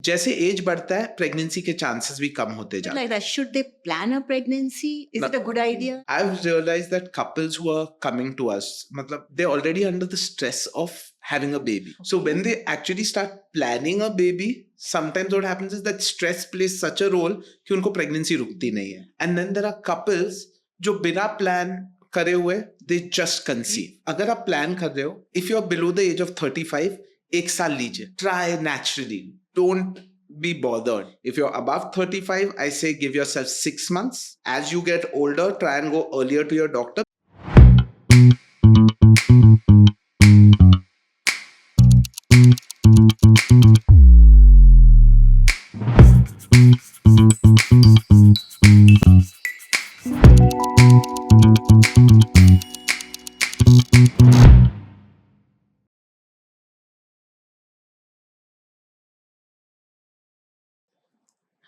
जैसे एज बढ़ता है प्रेगनेंसी के चांसेस भी कम होते जाते हैं. Like that, should they plan a pregnancy? Is it a good idea? I've realized that couples who are coming to us, matlab, they're already under the stress of having a baby. So when they actually start planning a baby, sometimes what happens is that stress plays such a role कि उनको pregnancy रुकती नहीं है. And then there are couples जो बिना plan करे हुए they just conceive. अगर आप plan कर रहे हो, if you are below the age of 35, एक साल लीजिए. Try naturally. Don't be bothered. If you're above 35, I say give yourself 6 months. As you get older, try and go earlier to your doctor.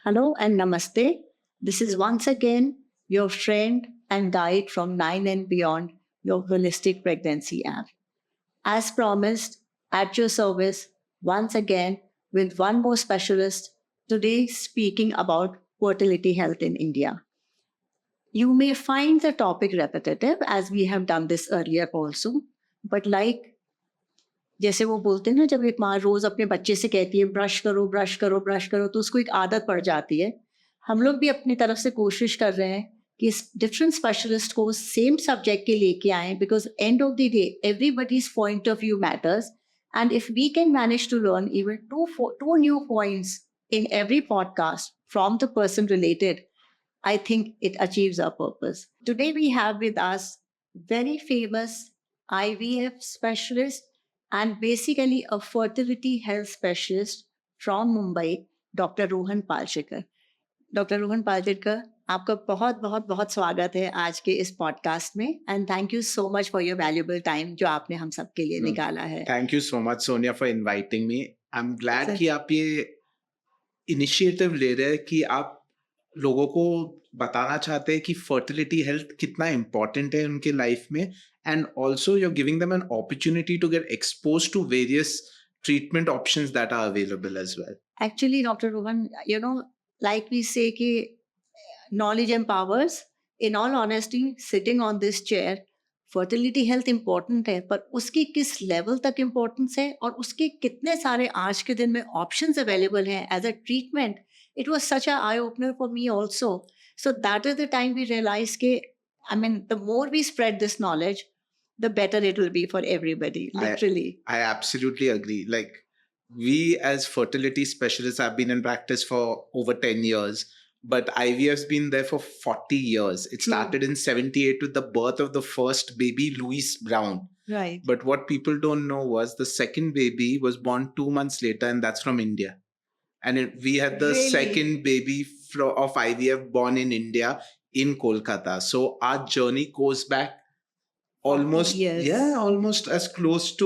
Hello and namaste. This is once again your friend and guide from 9 and Beyond, your holistic pregnancy app. As promised, at your service, once again with one more specialist, today speaking about fertility health in India. You may find the topic repetitive as we have done this earlier also, but like जैसे वो बोलते हैं ना, जब एक माँ रोज अपने बच्चे से कहती है ब्रश करो ब्रश करो ब्रश करो, तो उसको एक आदत पड़ जाती है. हम लोग भी अपनी तरफ से कोशिश कर रहे हैं कि इस डिफरेंट स्पेशलिस्ट को सेम सब्जेक्ट के लेके आए, because end of the day everybody's point of view matters. And if we can manage to learn even two new points in every podcast from the person related, I think it achieves our purpose. Today we have with us very famous IVF specialist and basically a fertility health specialist from Mumbai, Dr. Rohan Palshetkar. Dr. Rohan Palshetkar, आपका बहुत बहुत बहुत स्वागत है आज के इस podcast में, and thank you so much for your valuable time जो आपने हम सब के लिए निकाला है. Thank you so much Sonia for inviting me. I am glad कि आप ये इनिशिएटिव ले रहे हैं कि आप लोगों को बताना चाहते हैं कि फर्टिलिटी हेल्थ कितना इम्पोर्टेंट है उनके लाइफ में, and also you are giving them an opportunity to get expose to various treatment options that are available as well. Actually, Dr. Rohan, like we say कि knowledge empowers. In all honesty, sitting on this chair, fertility health important है, पर उसकी किस level तक importance है और उसके कितने सारे आज के दिन में ऑप्शंस अवेलेबल हैं as a treatment. It was such a eye opener for me also. So that is the time we realise के I mean the more we spread this knowledge, the better it will be for everybody, literally. I absolutely agree. Like, we as fertility specialists have been in practice for over 10 years, but IVF's been there for 40 years. It started in 78 with the birth of the first baby, Louis Brown. Right. But what people don't know was the second baby was born 2 months later, and that's from India. And we had the second baby of IVF born in India, in Kolkata. So our journey goes back almost as close to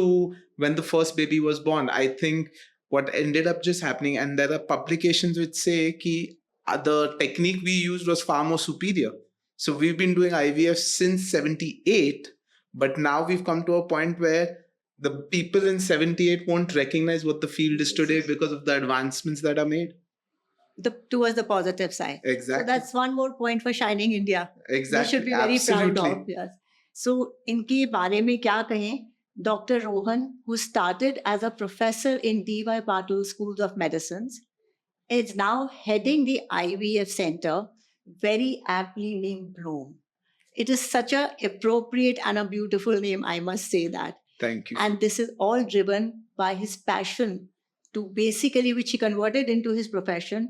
when the first baby was born. I think what ended up just happening, and there are publications which say ki the technique we used was far more superior. So we've been doing IVF since 78, but now we've come to a point where the people in 78 won't recognize what the field is today because of the advancements that are made. Towards the positive side. Exactly. So that's one more point for shining India. Exactly. We should be very proud of. Yes. So, इनके बारे में क्या कहें? Dr. Rohan, who started as a professor in D.Y. Patil Schools of Medicine, is now heading the IVF Center, very aptly named Bloom. It is such an appropriate and a beautiful name, I must say that. Thank you. And this is all driven by his passion to basically, which he converted into his profession,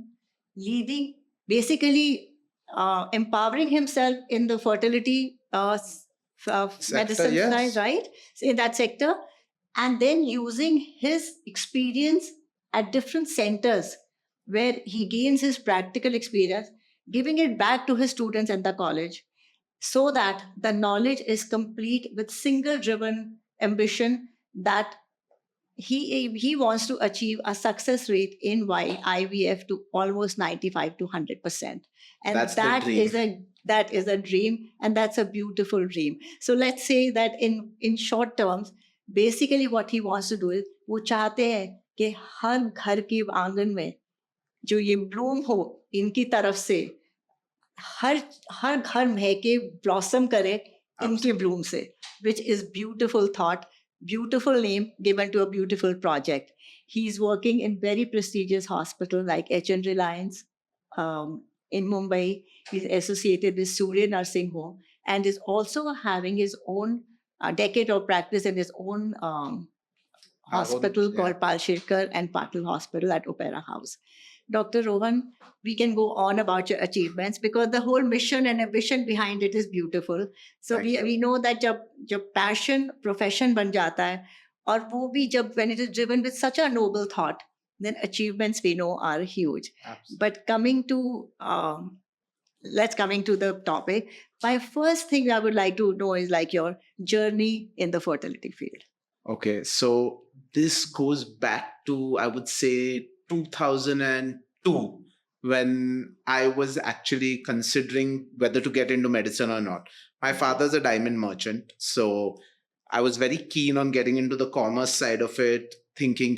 leading, basically empowering himself in the fertility medicine side, right? In that sector, and then using his experience at different centers where he gains his practical experience, giving it back to his students at the college, so that the knowledge is complete with single driven ambition that he wants to achieve a success rate in IVF to almost 95 to 100%. And that is a dream, and that's a beautiful dream. So let's say that in short terms, basically what he wants to do is वो चाहते हैं कि हर घर के आंगन में जो ये ब्लूम हो इनकी तरफ से हर हर घर महके ब्लॉसम करे इनके ब्लूम से, which is beautiful thought, beautiful name given to a beautiful project. He's working in very prestigious hospital like HN Reliance in Mumbai. He's associated with Surya Nursing Home and is also having his own decade of practice in his own hospital called Palshetkar and Patil Hospital at Opera House. Dr. Rohan, we can go on about your achievements because the whole mission and ambition behind it is beautiful. So we know that जब passion profession बन जाता है और वो भी जब when it is driven with such a noble thought, then achievements we know are huge. Absolutely. But coming to the topic, my first thing I would like to know is like your journey in the fertility field. Okay, so this goes back to, I would say, 2002, when I was actually considering whether to get into medicine or not. My father's a diamond merchant, so I was very keen on getting into the commerce side of it, thinking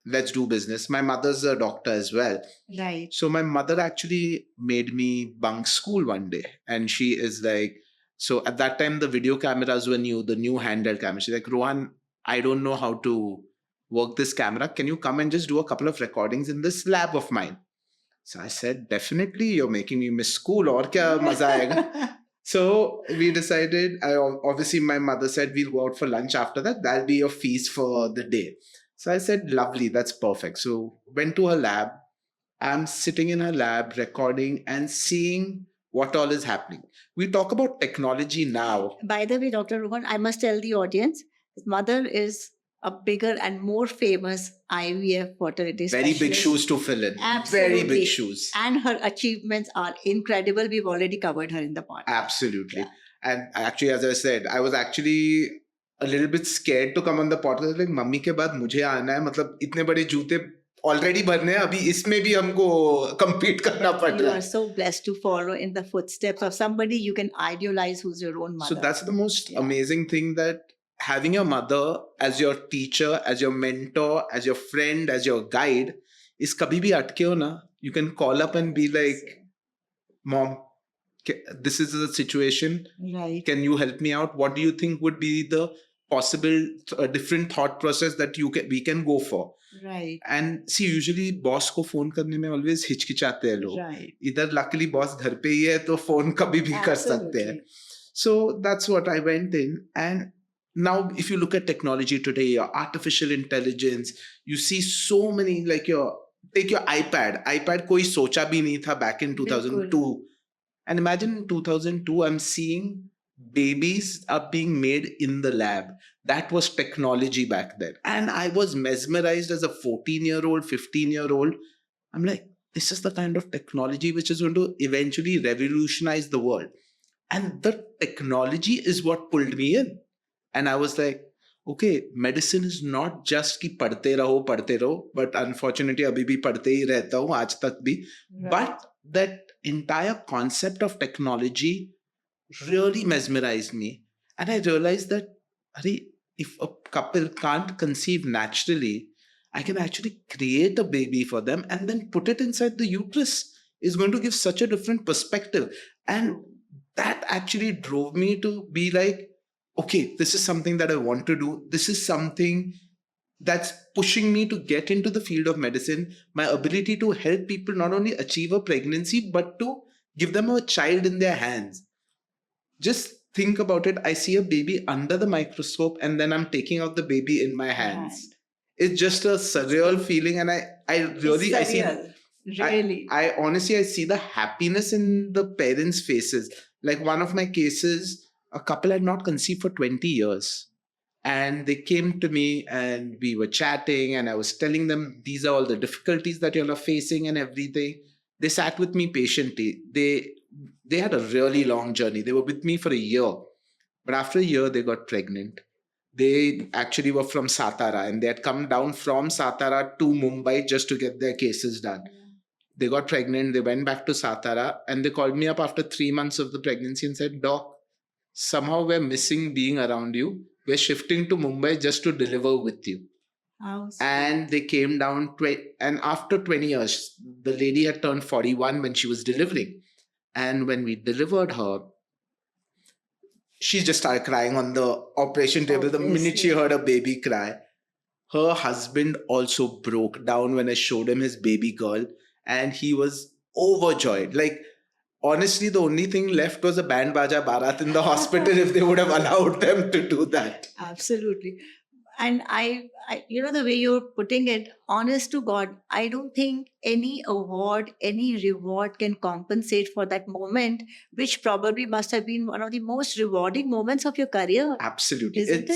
let's do business. My mother's a doctor as well. Right. So my mother actually made me bunk school one day, and she is like, so at that time the video cameras were new, the new handheld camera. She's like, Rohan, I don't know how to work this camera. Can you come and just do a couple of recordings in this lab of mine? So I said, definitely, you're making me miss school. Aur kya maza aayega? So we decided, obviously my mother said, we'll go out for lunch after that. That'll be your fees for the day. So I said, lovely, that's perfect. So went to her lab. I'm sitting in her lab recording and seeing what all is happening. We talk about technology now. By the way, Dr. Rohan, I must tell the audience, his mother is a bigger and more famous IVF fertility specialist. Very big shoes to fill in. Absolutely. Very big shoes. And her achievements are incredible. We've already covered her in the podcast. Absolutely. Yeah. And actually, as I said, I was actually a little bit scared to come on the podcast. Like, mummy के बाद मुझे आना है, मतलब इतने बड़े जूते already भरने हैं, अभी इसमें भी हमको compete करना पड़ रहा है. You are so blessed to follow in the footsteps of somebody you can idealize who's your own mother. So that's the most amazing thing, that having your mother as your teacher, as your mentor, as your friend, as your guide, is kabhi bhi atke ho na, you can call up and be like, Mom, this is the situation. Right. Can you help me out? What do you think would be the possible different thought process that we can go for? Right. And see, usually boss को phone करने में always हिचकिचाते हैं लोग. Right. इधर luckily boss घर पे ही है तो phone कभी भी कर सकते हैं. So that's what I went in. And now if you look at technology today, your artificial intelligence, you see so many, like take your iPad कोई सोचा भी नहीं था back in 2002. And imagine in 2002, I'm seeing babies are being made in the lab. That was technology back then. And I was mesmerized as a 14-year-old, 15-year-old. I'm like, this is the kind of technology which is going to eventually revolutionize the world. And the technology is what pulled me in. And I was like, okay, medicine is not just कि पढ़ते रहो, but unfortunately अभी भी पढ़ते ही रहता हूँ आज तक भी. Right. But that entire concept of technology really mesmerized me. And I realized that if a couple can't conceive naturally, I can actually create a baby for them and then put it inside the uterus. Is going to give such a different perspective. And that actually drove me to be like, okay, this is something that I want to do. This is something that's pushing me to get into the field of medicine. My ability to help people not only achieve a pregnancy, but to give them a child in their hands. Just think about it. I see a baby under the microscope and then I'm taking out the baby in my hands. Right. It's just a surreal feeling. And I really, I see, really, I honestly, I see the happiness in the parents' faces. Like one of my cases, a couple had not conceived for 20 years. And they came to me and we were chatting and I was telling them, these are all the difficulties that you're facing and everything. They sat with me patiently. They had a really long journey. They were with me for a year. But after a year, they got pregnant. They actually were from Satara and they had come down from Satara to Mumbai just to get their cases done. They got pregnant. They went back to Satara and they called me up after 3 months of the pregnancy and said, Doc, somehow we're missing being around you. We're shifting to Mumbai just to deliver with you. How sweet. And they came down, and after 20 years, the lady had turned 41 when she was delivering. And when we delivered her, she just started crying on the operation table the minute she Obviously. heard a baby cry. Her husband also broke down when I showed him his baby girl, and he was overjoyed. Like, honestly, the only thing left was a band baja barat in the hospital if they would have allowed them to do that. Absolutely. And I, the way you're putting it, honest to God, I don't think any award, any reward can compensate for that moment, which probably must have been one of the most rewarding moments of your career. Absolutely. Isn't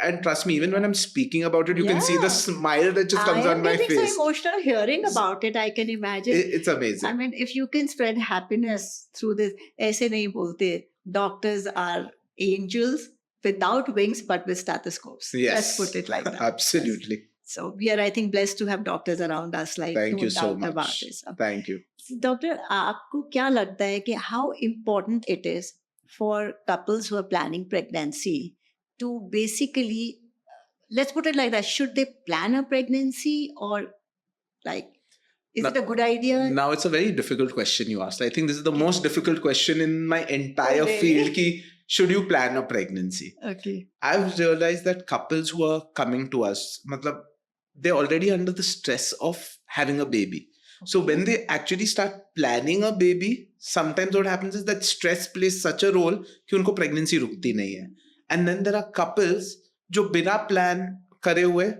And trust me, even when I'm speaking about it, you can see the Yeah. smile that just comes I on am my getting face. so emotional hearing about it. I can imagine. It's amazing. I mean, if you can spread happiness through this, ऐसे नहीं बोलते. Doctors are angels without wings, but with stethoscopes. Yes. Let's put it like that. Absolutely. So we are, I think, blessed to have doctors around us. Like, Thank no you so doubt about much. this. Thank you. Doctor, आपको क्या लगता है कि how important it is for couples who are planning pregnancy to basically, let's put it like that, should they plan a pregnancy or like, is it a good idea? Now, it's a very difficult question you asked. I think this is the most difficult question in my entire Oh, really? field. Ki, should you plan a pregnancy? Okay. I've realized that couples who are coming to us, matlab, they're already under the stress of having a baby. So when they actually start planning a baby, sometimes what happens is that stress plays such a role कि उनको pregnancy रुकती नहीं है. And then there are couples जो बिना plan करे हुए,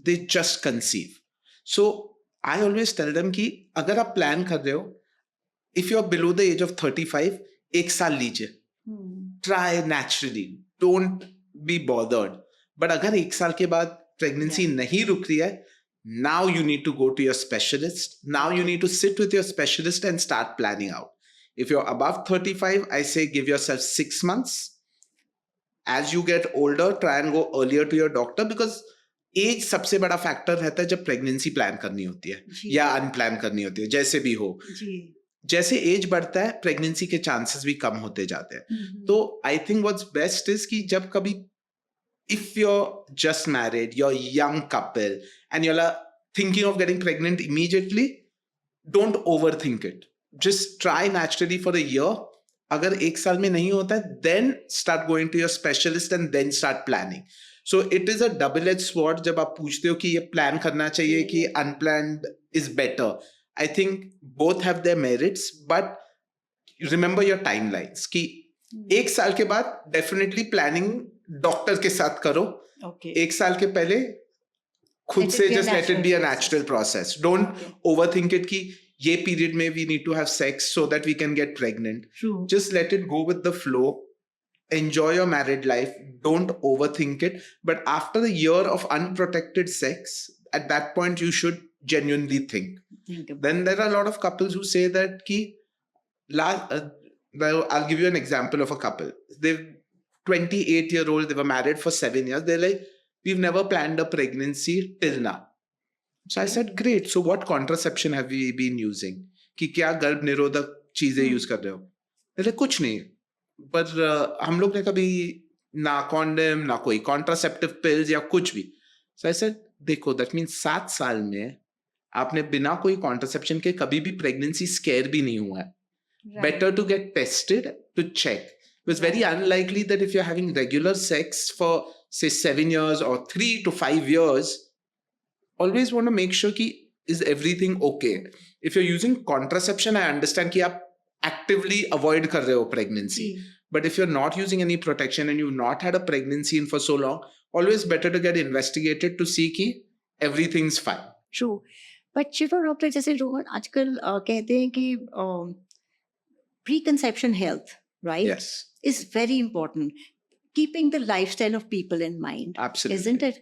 they just conceive. So I always tell them कि अगर आप plan कर रहे हो, if you're below the age of 35, एक साल लीजिए. Try naturally. Don't be bothered. But अगर एक साल के बाद pregnancy नहीं रुक रही है, now you need to go to your specialist. Now you need to sit with your specialist and start planning out. If you're above 35, I say give yourself 6 months. As you get older, try and go earlier to your doctor because as सबसे बड़ा factor रहता है जब pregnancy plan करनी होती है या unplanned करनी होती है, जैसे भी हो. जैसे एज बढ़ता है प्रेगनेंसी के चांसेस भी कम होते जाते हैं. तो I think what's best is कि जब कभी if you're just married, you're a young couple, and you're thinking of getting pregnant immediately, don't overthink it. Just try naturally for a year. अगर एक साल में नहीं होता है, then start going to your specialist and then start planning. So it is a double-edged sword. जब आप पूछते हो कि ये plan करना चाहिए कि unplanned is better. I think both have their merits, but remember your timelines. कि एक साल के बाद definitely planning डॉक्टर के साथ करो. एक साल के पहले खुद से just let it be a natural process. Don't overthink it कि ये period में we need to have sex so that we can get pregnant. True. Just let it go with the flow. Enjoy your married life. Don't overthink it. But after a year of unprotected sex, at that point you should genuinely think. Then there are a lot of couples who say that ki, I'll give you an example of a couple. They've 28-year-old, they were married for 7 years. They're like, we've never planned a pregnancy till now. So I said, great. So what contraception have we been using? कि क्या गर्भ निरोधक चीजें use कर रहे हो? They're like, कुछ नहीं. पर हम लोग ने कभी ना कॉन्डम ना कोई कॉन्ट्रासेप्टिव पिल्स या कुछ भी. So I said, देखो, that means 7 साल में आपने बिना कोई कॉन्ट्रासेप्शन के कभी भी प्रेगनेंसी स्केयर भी नहीं हुआ है. Better to get tested to check. It's very unlikely that if you're having regular sex for say 7 years or 3 to 5 years, always want to make sure ki is everything okay. If you're using contraception, I understand कि आप actively avoid कर रहे हो pregnancy. But if you're not using any protection and you've not had a pregnancy in for so long, always better to get investigated to see कि everything's fine. True. But you know, doctor, जैसे रोहन आजकल कहते हैं कि preconception health, right? Yes. Is very important. Keeping the lifestyle of people in mind. Absolutely. Isn't it?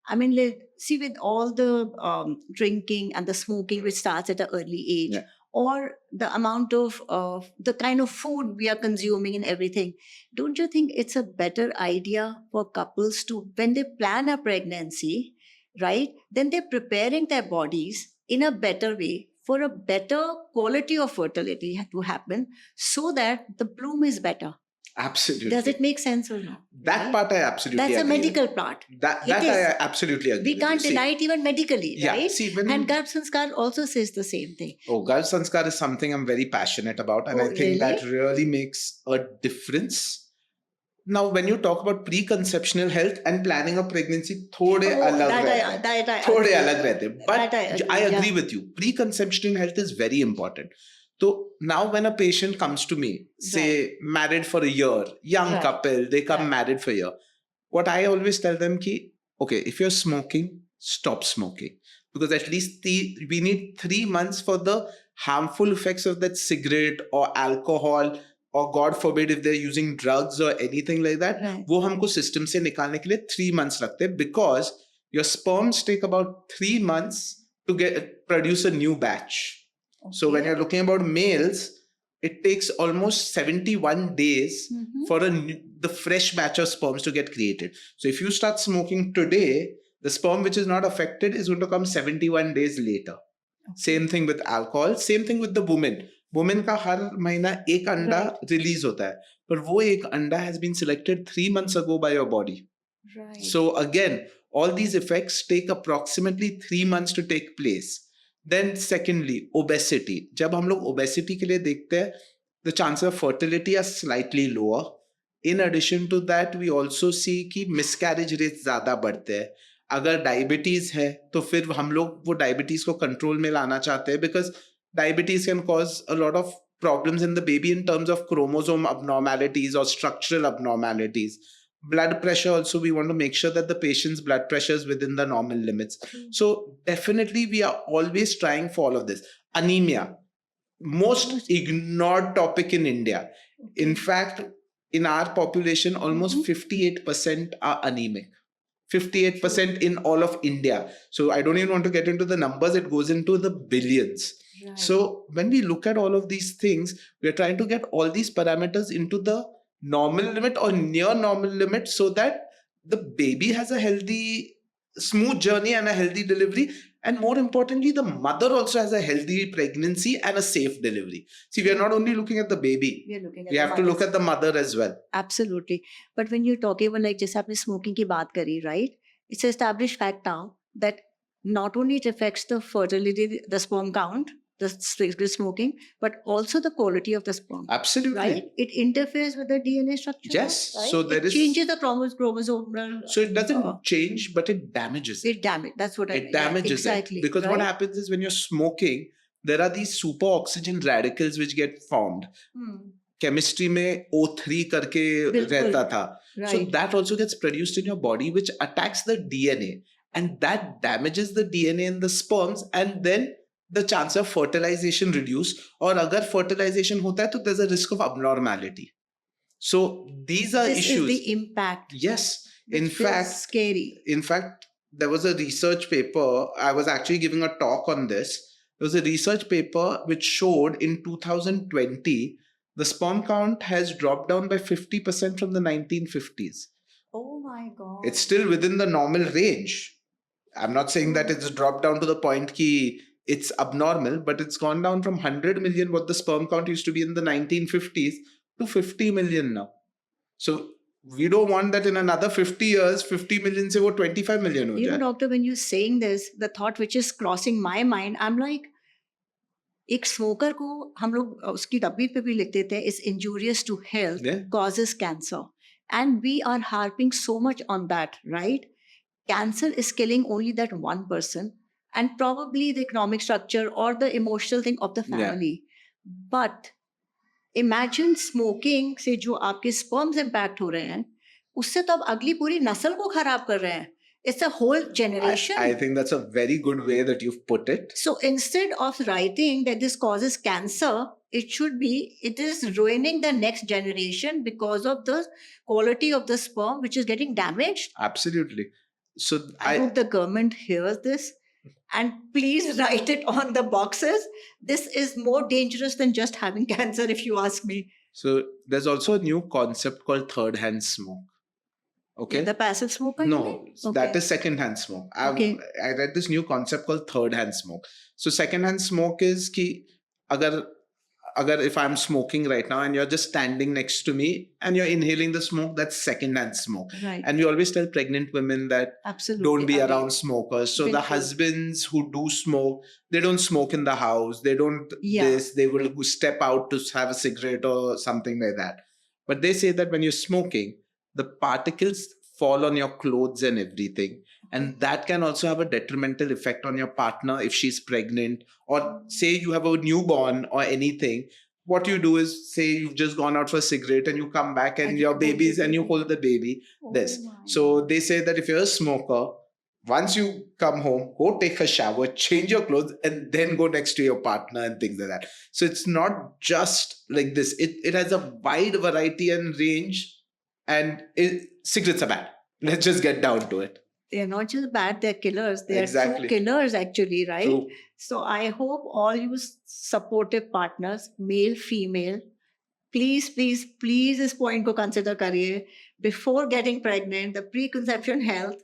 I mean, see, with all the drinking and the smoking, which starts at an early age, or the amount of the kind of food we are consuming and everything, don't you think it's a better idea for couples to, when they plan a pregnancy, right, then they're preparing their bodies in a better way for a better quality of fertility to happen so that the bloom is better? Absolutely. Does it make sense or not? That Right? part I absolutely That's a agree with. medical part. That It is. I absolutely agree We with can't you. See, deny it even medically, yeah, right? see, when And Garbh Sanskar also says the same thing. Garbh Sanskar is something I'm very passionate about, and Oh, I think that really? really makes a difference. Now, when you talk about preconceptional health and planning a pregnancy, थोड़े Oh, अलग that रहते हैं. I थोड़े agree. अलग रहते हैं. But That I agree, I agree yeah. with you. Preconceptional health is very important. So now when a patient comes to me, say married for a year, young Right. couple, they come Right. married for a year. What I always tell them ki, okay, if you're smoking, stop smoking. Because at least we need 3 months for the harmful effects of that cigarette or alcohol, or God forbid if they're using drugs or anything like that, Right. वो हमको system से निकालने के लिए 3 months लगते हैं, because your sperms take about 3 months to produce a new batch. So when you're looking about males, it takes almost 71 days for the fresh batch of sperms to get created. So if you start smoking today, the sperm which is not affected is going to come 71 days later. Same thing with alcohol, same thing with the woman. Women का हर महीना एक अंडा release होता है, पर वो एक अंडा has been selected 3 months ago by your body. Right. So again, all these effects take approximately 3 months to take place. Then secondly, obesity. जब हम लोग obesity के लिए देखते हैं, the chances of fertility are slightly lower. In addition to that, we also see कि miscarriage rates ज़्यादा बढ़ते हैं. अगर डायबिटीज है तो फिर हम लोग वो डायबिटीज को कंट्रोल में लाना चाहते हैं, because diabetes can cause a lot of problems in the baby in terms of chromosome abnormalities or structural abnormalities. Blood pressure also, we want to make sure that the patient's blood pressure is within the normal limits. So definitely we are always trying for all of this. Anemia, most ignored topic in India. In fact, in our population, almost 58% are anemic. 58% in all of India. So I don't even want to get into the numbers, it goes into the billions. Right. So when we look at all of these things, we are trying to get all these parameters into the normal limit or near normal limit, so that the baby has a healthy, smooth journey and a healthy delivery. And more importantly, the mother also has a healthy pregnancy and a safe delivery. See, we are not only looking at the baby, we have to look at the mother as well. Absolutely. But when you're talking about, like, just आपने smoking की बात करी, right? It's an established fact now that not only it affects the fertility, the sperm count, the smoking, but also the quality of the sperm. Absolutely. Right? It interferes with the DNA structure. Yes. Right? So there changes the chromosomal. So it doesn't change, but it damages it. It damages. That's what I mean. It damages exactly. it. Because what happens is when you're smoking, there are these super oxygen radicals which get formed. Chemistry में O3 करके रहता था. Right. So that also gets produced in your body, which attacks the DNA, and that damages the DNA in the sperms, and then the chance of fertilization reduce. और अगर fertilization होता है तो there's a risk of abnormality. So these are issues. This is the impact. Yes. In fact, scary. In fact, there was a research paper. I was actually giving a talk on this. There was a research paper which showed in 2020 the sperm count has dropped down by 50% from the 1950s. Oh my God. It's still within the normal range. I'm not saying that it's dropped down to the point ki it's abnormal, but it's gone down from 100 million, what the sperm count used to be in the 1950s, to 50 million now. So we don't want that in another 50 years, 50 million se wo 25 million ho jaye. You know, doctor, when you're saying this, the thought which is crossing my mind, I'm like, एक smoker को हम लोग उसकी तबीयत पे भी लिख देते हैं, is injurious to health, causes cancer, and we are harping so much on that, right? Cancer is killing only that one person, and probably the economic structure or the emotional thing of the family. But imagine smoking से जो आपके sperms impact हो रहे हैं, उससे तो अब अगली पूरी नस्ल को खराब कर रहे हैं. It's a whole generation. I think that's a very good way that you've put it. So instead of writing that this causes cancer, it should be, it is ruining the next generation because of the quality of the sperm which is getting damaged. Absolutely. So I hope the government hears this and please write it on the boxes. This is more dangerous than just having cancer, if you ask me. So there's also a new concept called third hand smoke. Okay. The passive smoke? No, that is second hand smoke. I read this new concept called third hand smoke. So second hand smoke is कि अगर if I'm smoking right now and you're just standing next to me and you're inhaling the smoke, that's secondhand smoke. Right. And we always tell pregnant women that Absolutely. don't be Agree. around smokers. So the Bilkul. husbands who do smoke, they don't smoke in the house. They don't they will step out to have a cigarette or something like that. But they say that when you're smoking, the particles fall on your clothes and everything. And that can also have a detrimental effect on your partner if she's pregnant, or say you have a newborn or anything. What you do is, say you've just gone out for a cigarette and you come back and your baby's and you hold the baby. So they say that if you're a smoker, once you come home, go take a shower, change your clothes, and then go next to your partner and things like that. So it's not just like this. It has a wide variety and range, and cigarettes are bad. Let's just get down to it. They're not just bad, they're killers. They're Exactly. true killers, actually, right? True. So I hope all you supportive partners, male, female, please इस point को consider करिए. Before getting pregnant, the preconception health,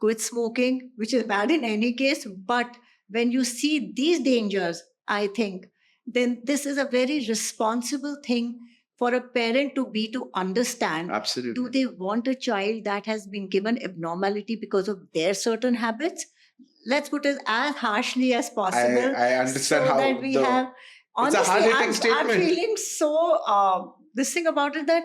quit smoking, which is bad in any case. But when you see these dangers, I think, then this is a very responsible thing for a parent to understand. Absolutely. Do they want a child that has been given abnormality because of their certain habits? Let's put it as harshly as possible. I understand so how that we have. Honestly, it's a hard-hitting statement. I'm feeling so this thing about it that,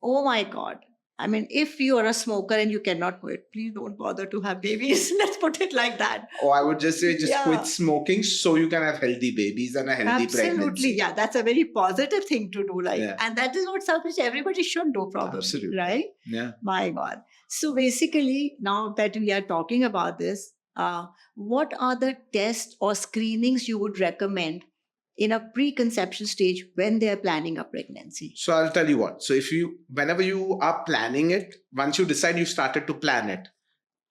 oh my God. I mean, if you are a smoker and you cannot quit, please don't bother to have babies. Let's put it like that. Oh, I would just say quit smoking so you can have healthy babies and a healthy pregnancy. Absolutely. Yeah, that's a very positive thing to do. And that is what which everybody should do, probably. Absolutely. Right? Yeah. My God. So basically, now that we are talking about this, what are the tests or screenings you would recommend in a preconception stage when they are planning a pregnancy? So I'll tell you what. So whenever you are planning it, once you decide you started to plan it,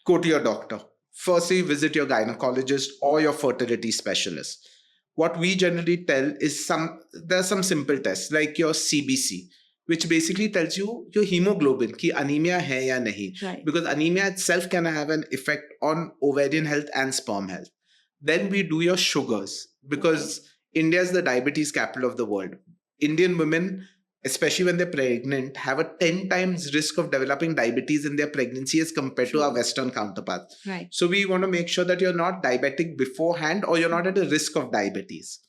go to your doctor. Firstly, visit your gynecologist or your fertility specialist. What we generally tell is there are some simple tests like your CBC, which basically tells you your hemoglobin, ki anemia hai ya nahi. Right. Because anemia itself can have an effect on ovarian health and sperm health. Then we do your sugars, because India is the diabetes capital of the world. Indian women, especially when they're pregnant, have a 10 times risk of developing diabetes in their pregnancy as compared to our Western counterparts. Right. So we want to make sure that you're not diabetic beforehand or you're not at a risk of diabetes.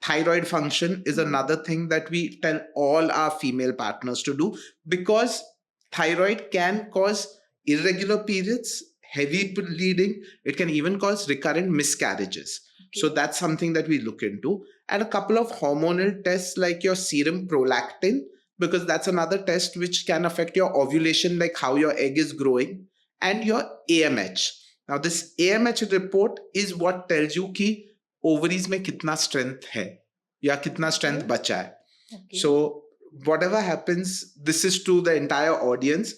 Thyroid function is another thing that we tell all our female partners to do, because thyroid can cause irregular periods, heavy bleeding. It can even cause recurrent miscarriages. So that's something that we look into. And a couple of hormonal tests like your serum prolactin, because that's another test which can affect your ovulation, like how your egg is growing, and your AMH. Now this AMH report is what tells you ki ovaries mein kitna strength hai ya kitna strength bacha hai. So whatever happens, this is to the entire audience.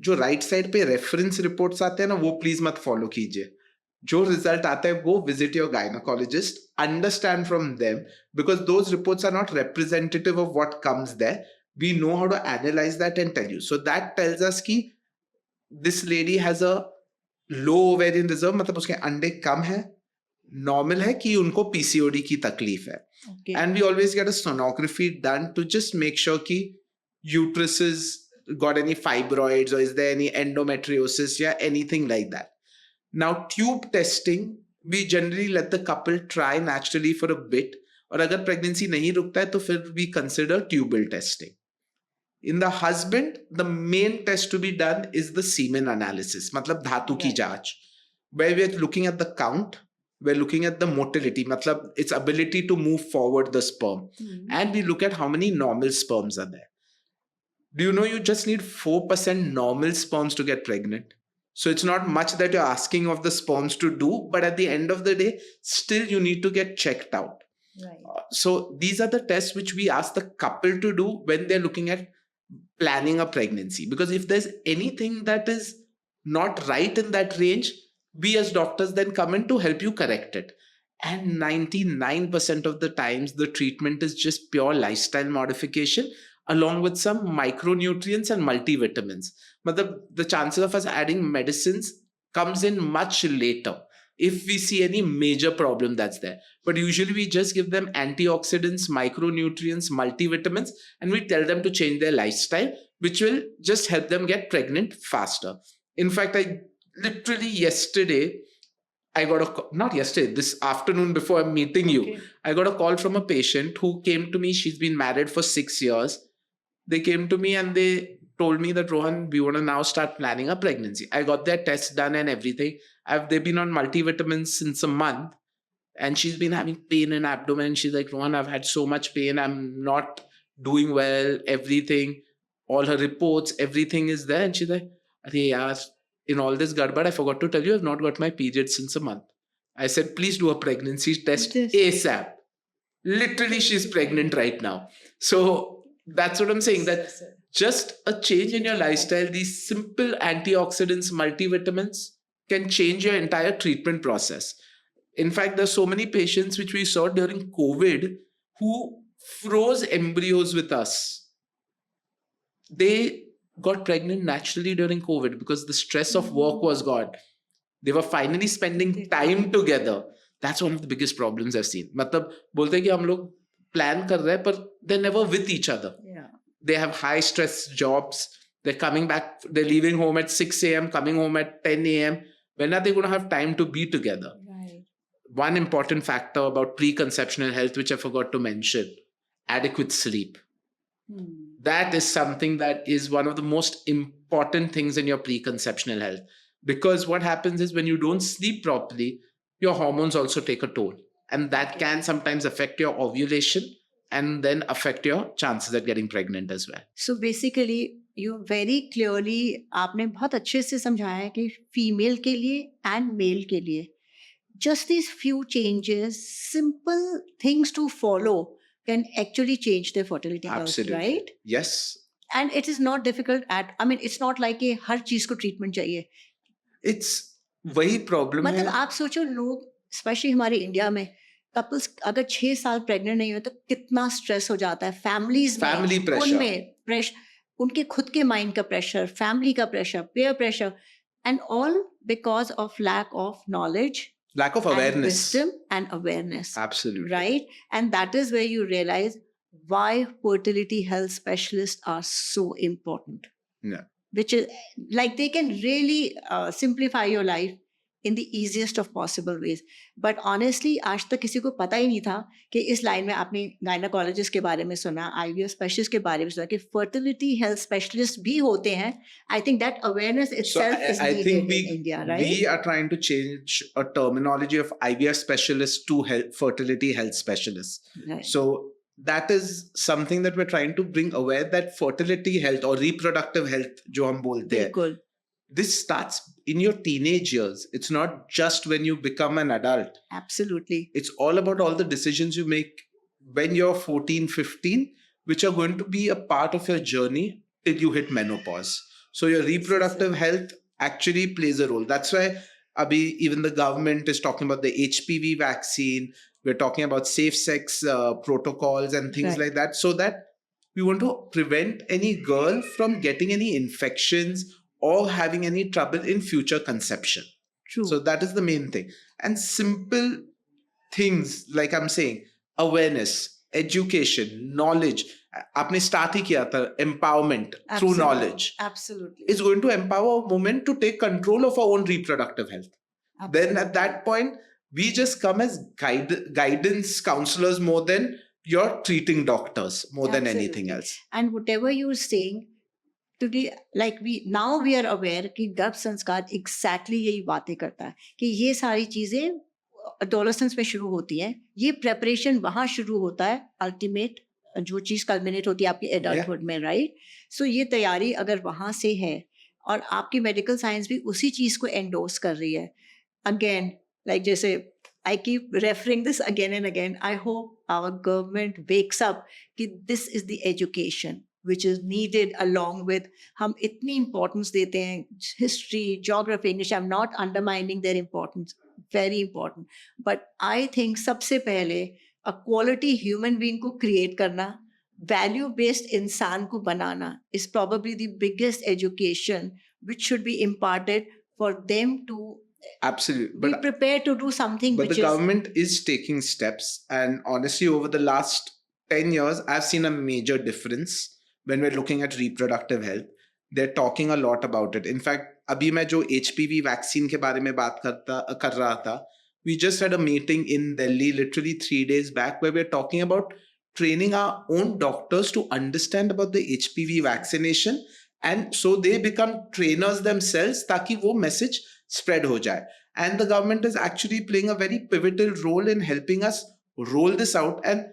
जो right side पे reference reports आते हैं ना, वो please मत follow कीजिए. जो result आता है वो visit your gynaecologist, understand from them, because those reports are not representative of what comes there. We know how to analyse that and tell you. So that tells us कि this lady has a low ovarian reserve, मतलब उसके अंडे कम है, normal है कि उनको PCOD की तकलीफ है. And we always get a sonography done to just make sure कि uterus is got any fibroids or is there any endometriosis, anything like that. Now tube testing, we generally let the couple try naturally for a bit, और अगर pregnancy नहीं रुकता है तो फिर we consider tubal testing. In the husband, the main test to be done is the semen analysis, मतलब धातु की जांच, where we are looking at the count, we're looking at the motility, मतलब its ability to move forward the sperm, and we look at how many normal sperms are there. Do you know you just need 4% normal sperms to get pregnant? So it's not much that you're asking of the sperms to do, but at the end of the day, still you need to get checked out. Right. So these are the tests which we ask the couple to do when they're looking at planning a pregnancy. Because if there's anything that is not right in that range, we as doctors then come in to help you correct it. And 99% of the times, the treatment is just pure lifestyle modification, along with some micronutrients and multivitamins. But the chances of us adding medicines comes in much later. if we see any major problem that's there. But usually we just give them antioxidants, micronutrients, multivitamins, and we tell them to change their lifestyle, which will just help them get pregnant faster. In fact, I literally yesterday, I got not yesterday, this afternoon before I'm meeting you, I got a call from a patient who came to me. She's been married for 6 years. They came to me and they told me that, Rohan, we want to now start planning a pregnancy. I got their tests done and everything. They've been on multivitamins since a month, and she's been having pain in abdomen. She's like, Rohan, I've had so much pain. I'm not doing well. Everything, all her reports, everything is there. And she's like, Arey yaar, in all this garbad, I forgot to tell you, I've not got my period since a month. I said, please do a pregnancy test ASAP. Literally, she's pregnant right now. So that's what I'm saying, that just a change in your lifestyle, these simple antioxidants, multivitamins can change your entire treatment process. In fact, there's so many patients which we saw during COVID who froze embryos with us. They got pregnant naturally during COVID because the stress of work was gone. They were finally spending time together. That's one of the biggest problems I've seen. मतलब बोलते हैं कि हम लोग plan कर रहे हैं, पर they're never with each other. Yeah. They have high stress jobs. They're coming back. They're leaving home at 6 a.m., coming home at 10 a.m. When are they going to have time to be together? Right. One important factor about preconceptional health, which I forgot to mention, adequate sleep. That is something that is one of the most important things in your preconceptional health. Because what happens is when you don't sleep properly, your hormones also take a toll. And that can sometimes affect your ovulation and then affect your chances at getting pregnant as well. So basically, you very clearly, आपने बहुत अच्छे से समझाया है कि female के लिए and mail के लिए just these few changes, simple things to follow can actually change their fertility health, Absolutely. right? Yes. And it is not difficult it's not like कि हर चीज को treatment चाहिए. It's वही problem मतलब है. आप सोचो लोग स्पेशली हमारे इंडिया में कपल्स अगर 6 साल प्रेग्नेंट नहीं हो तो कितना स्ट्रेस हो जाता है फैमिलीज में, Family pressure. उनमें प्रेशर, उनके खुद के माइंड का प्रेशर, फैमिली का pressure, peer pressure, and all because of lack of knowledge, Lack of awareness. wisdom and awareness. Absolutely. Right? And that is where you realize why fertility health specialists are so important. Yeah. Which is like they can really simplify your life in the easiest of possible ways. But honestly, आज तक किसी को पता ही नहीं था कि इस line में आपने गायनाकोलॉजिस्ट के बारे में सुना, IVF स्पेशलिस्ट के बारे में सुना कि फर्टिलिटी हेल्थ स्पेशलिस्ट भी होते हैं. I think that awareness itself is needed in India, right? We are trying to change a terminology of IVF specialist to fertility health specialist. Right. So that is something that we're trying to bring aware, that fertility health or reproductive health जो हम बोलते हैं, बिल्कुल. this starts in your teenage years. It's not just when you become an adult. Absolutely. It's all about all the decisions you make when you're 14, 15, which are going to be a part of your journey till you hit menopause. So your reproductive health actually plays a role. That's why abhi, even the government is talking about the HPV vaccine. We're talking about safe sex protocols and things Right. like that, so that we want to prevent any girl from getting any infections or having any trouble in future conception. True. So that is the main thing. And simple things, like I'm saying, awareness, education, knowledge. आपने start ही किया था, empowerment through knowledge. Absolutely. Is going to empower women to take control of our own reproductive health. Absolutely. Then at that point, we just come as guidance counselors more than your treating doctors, more than anything else. And whatever you're saying, today, like we are aware कि गर्भ संस्कार exactly यही बातें करता है कि ये सारी चीजें adolescence में शुरू होती हैं, ये preparation वहाँ शुरू होता है, ultimate जो चीज culminate होती है आपकी adulthood में, right? So ये तैयारी अगर वहाँ से है और आपकी medical science भी उसी चीज को endorse कर रही है, again, like जैसे I keep referring this again and again. I hope our government wakes up कि this is the education which is needed along with हम इतनी importance देते हैं history, geography, English. I'm not undermining their importance, very important. But I think सबसे पहले a quality human being को create करना, value based इंसान को बनाना is probably the biggest education which should be imparted for them to Absolutely. Be prepared to do something But which the is... government is taking steps. And honestly, over the last 10 years, I've seen a major difference when we're looking at reproductive health. They're talking a lot about it. In fact, अभी मैं जो HPV vaccine के बारे में बात कर रहा था, we just had a meeting in Delhi literally 3 days back where we're talking about training our own doctors to understand about the HPV vaccination, and so they become trainers themselves ताकि वो message spread हो जाए. And the government is actually playing a very pivotal role in helping us roll this out. And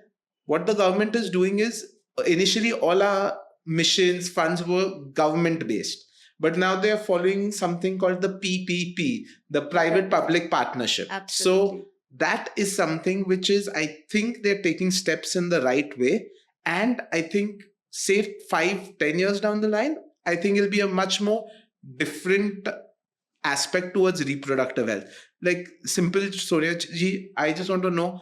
what the government is doing is, initially all our missions, funds were government based. But now they are following something called the PPP, the private public partnership. Absolutely. So that is something which is, I think they're taking steps in the right way. And I think, say 5-10 years down the line, I think it'll be a much more different aspect towards reproductive health. Like simple, Sonia ji, I just want to know,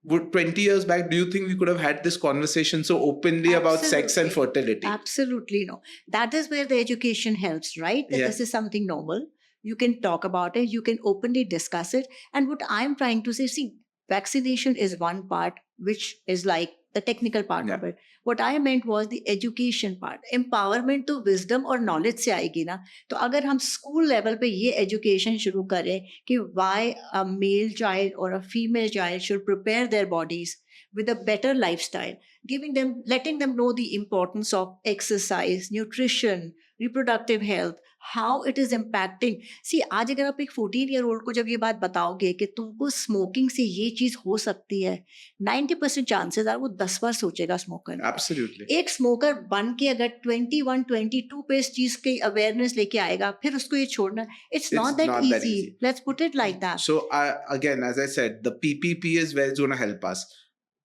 would 20 years back, do you think we could have had this conversation so openly about sex and fertility? Absolutely no. That is where the education helps, right? That Yeah. this is something normal. You can talk about it, you can openly discuss it. And what I'm trying to say, see, vaccination is one part, which is like the technical part of it. What I meant was the education part. Empowerment to wisdom और knowledge से आएगी ना. तो अगर हम school level पे ये education शुरू करें कि why a male child or a female child should prepare their bodies with a better lifestyle, letting them know the importance of exercise, nutrition, reproductive health, how it is impacting. See, आज अगर आप एक 14-year-old को जब ये बात बताओगे कि तुमको स्मोकिंग से ये चीज हो सकती है, 90% चांसेस है वो 10 बार सोचेगा स्मोक करने का. Absolutely. एक स्मोकर बन के अगर 21-22 पे इस चीज की अवेयरनेस लेके आएगा, फिर उसको ये छोड़ना, it's not that easy. Let's put it like that. So again, as I said, the PPP is where it's going to help us.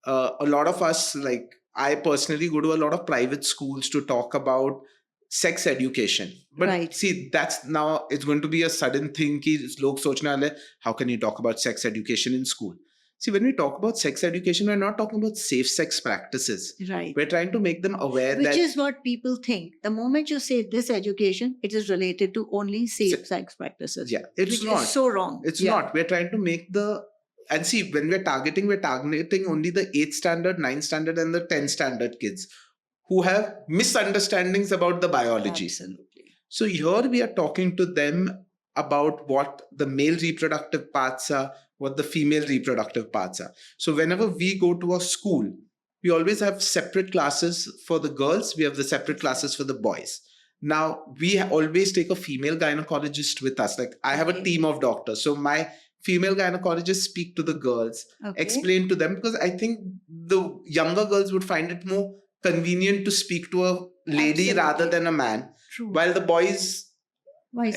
A lot of us, like I personally go to a lot of private schools to talk about sex education. But see, that's now, it's going to be a sudden thing कि लोग सोचने वाले, how can you talk about sex education in school? See, when we talk about sex education, we're not talking about safe sex practices. Right. We're trying to make them aware Which is what people think. The moment you say this education, it is related to only safe sex practices. Yeah, it's not. Is so wrong. It's not. We're trying to make and see, when we're targeting only the 8th standard, 9th standard, and the 10th standard kids who have misunderstandings about the biology. Absolutely. So here we are talking to them about what the male reproductive parts are, what the female reproductive parts are. So whenever we go to a school, we always have separate classes for the girls, we have the separate classes for the boys. Now, we always take a female gynecologist with us. Like I have a team of doctors. So my female gynecologists speak to the girls, explain to them, because I think the younger girls would find it more convenient to speak to a lady rather than a man. True. While the boys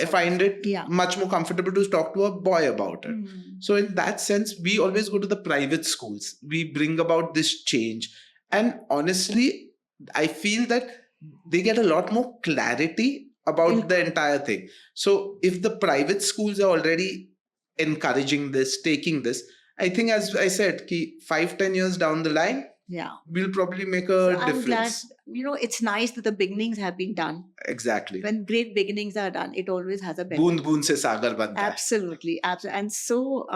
find it much more comfortable to talk to a boy about it. So in that sense, we always go to the private schools. We bring about this change. And honestly, I feel that they get a lot more clarity about the entire thing. So if the private schools are already encouraging this, taking this, I think, as I said, 5-10 years down the line, we'll probably make a difference. I'm glad, it's nice that the beginnings have been done. Exactly. When great beginnings are done, it always has a benefit. Boond boond se sagar banta hai. Absolutely. And so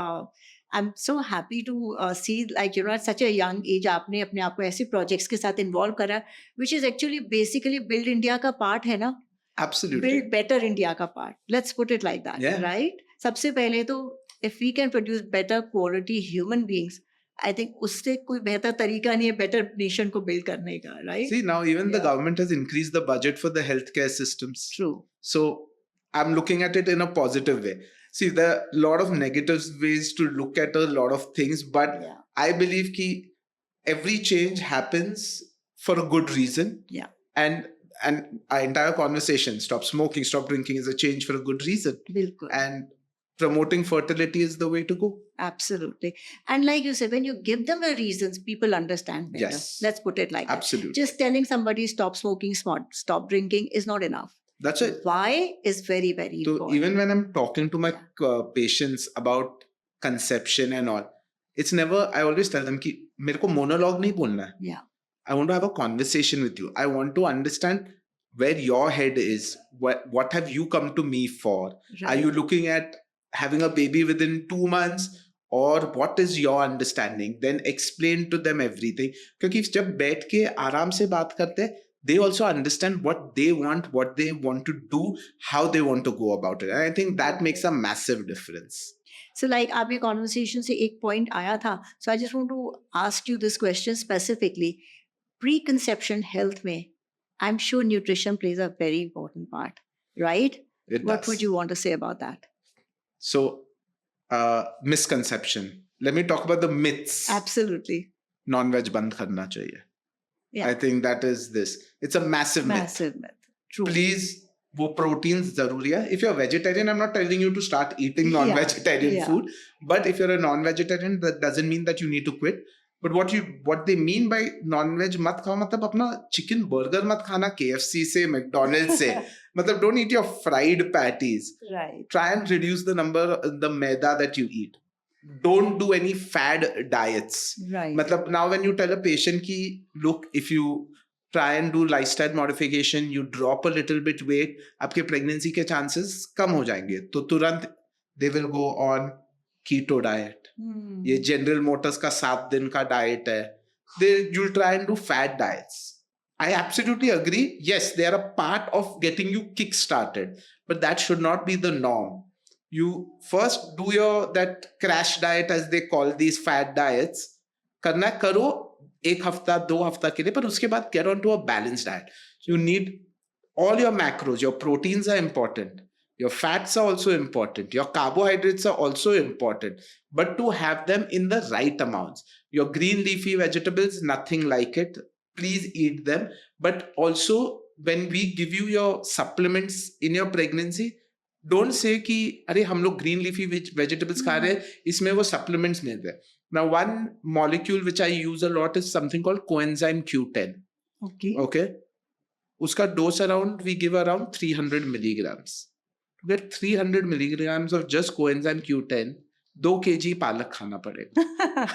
I'm so happy to see, like, at such a young age, आपने अपने आप को ऐसे projects के साथ involve करा, which is actually basically Build India का part है ना? Absolutely. Build Better India का part. Let's put it like that, right? सबसे पहले तो, if we can produce better quality human beings, I think उससे कोई बेहतर तरीका नहीं है better nation को build करने का, right? See, now even the government has increased the budget for the healthcare systems. True. So I'm looking at it in a positive way. See, there are a lot of negative ways to look at a lot of things, but I believe that every change happens for a good reason. Yeah. And our entire conversation, stop smoking, stop drinking, is a change for a good reason. Bilkul. And promoting fertility is the way to go. Absolutely. And like you said, when you give them the reasons, people understand better. Yes. Let's put it like that. Absolutely. Just telling somebody stop smoking, stop drinking is not enough. That's it. Why is very, very important. Even when I'm talking to my patients about conception and all, it's never, I always tell them कि मेरे को monologue नहीं बोलना है. Yeah. I want to have a conversation with you. I want to understand where your head is. What have you come to me for? Right. Are you looking at having a baby within 2 months, or what is your understanding? Then explain to them everything. क्योंकि जब बैठ के आराम से बात करते हैं, they also understand what they want to do, how they want to go about it. And I think that makes a massive difference. So like आपके conversation से एक point आया था. So I just want to ask you this question specifically. Preconception health में, I'm sure nutrition plays a very important part, right? What would you want to say about that? So, misconception. Let me talk about the myths. Absolutely. Non-veg band karna chahiye. Yeah. I think that is this. It's a massive myth. Massive myth. True. Please, wo proteins zaruri hai. If you're vegetarian, I'm not telling you to start eating non-vegetarian food. But if you're a non-vegetarian, that doesn't mean that you need to quit. But what they mean by non-veg mat khao, matlab apna chicken burger mat khana KFC se, McDonald's se. Matlab don't eat your fried patties. Right. Try and reduce the maida that you eat. Don't do any fad diets. Right. Matlab now when you tell a patient ki, look, if you try and do lifestyle modification, you drop a little bit weight, आपके pregnancy के chances कम हो जाएंगे. तो तुरंत they will go on keto diet. ये General Motors का 7 दिन का diet है. You'll try and do fad diets. I absolutely agree. Yes, they are a part of getting you kick-started, but that should not be the norm. You first do that crash diet, as they call these fad diets. करना करो 1 हफ्ता 2 हफ्ता के लिए, पर उसके बाद get on to a balanced diet. You need all your macros. Your proteins are important. Your fats are also important. Your carbohydrates are also important, but to have them in the right amounts. Your green leafy vegetables, nothing like it. Please eat them. But also, when we give you your supplements in your pregnancy, don't say कि अरे हम लोग green leafy vegetables खा रहे हैं, इसमें वो supplements मिल रहे हैं. Now, one molecule which I use a lot is something called coenzyme Q10. Okay. Uska dose we give around 300 milligrams. To get 300 milligrams of just coenzyme Q10, 2 kg palak khana padega.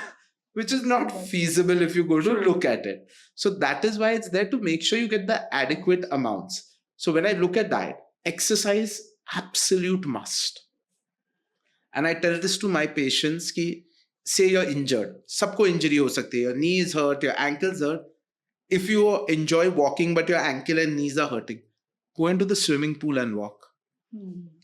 Which is not feasible if you go to look at it. So that is why it's there, to make sure you get the adequate amounts. So when I look at diet, exercise, absolute must. And I tell this to my patients ki, say you're injured. Sabko injury ho sakti hai. Your knees hurt, your ankles hurt. If you enjoy walking but your ankle and knees are hurting, go into the swimming pool and walk.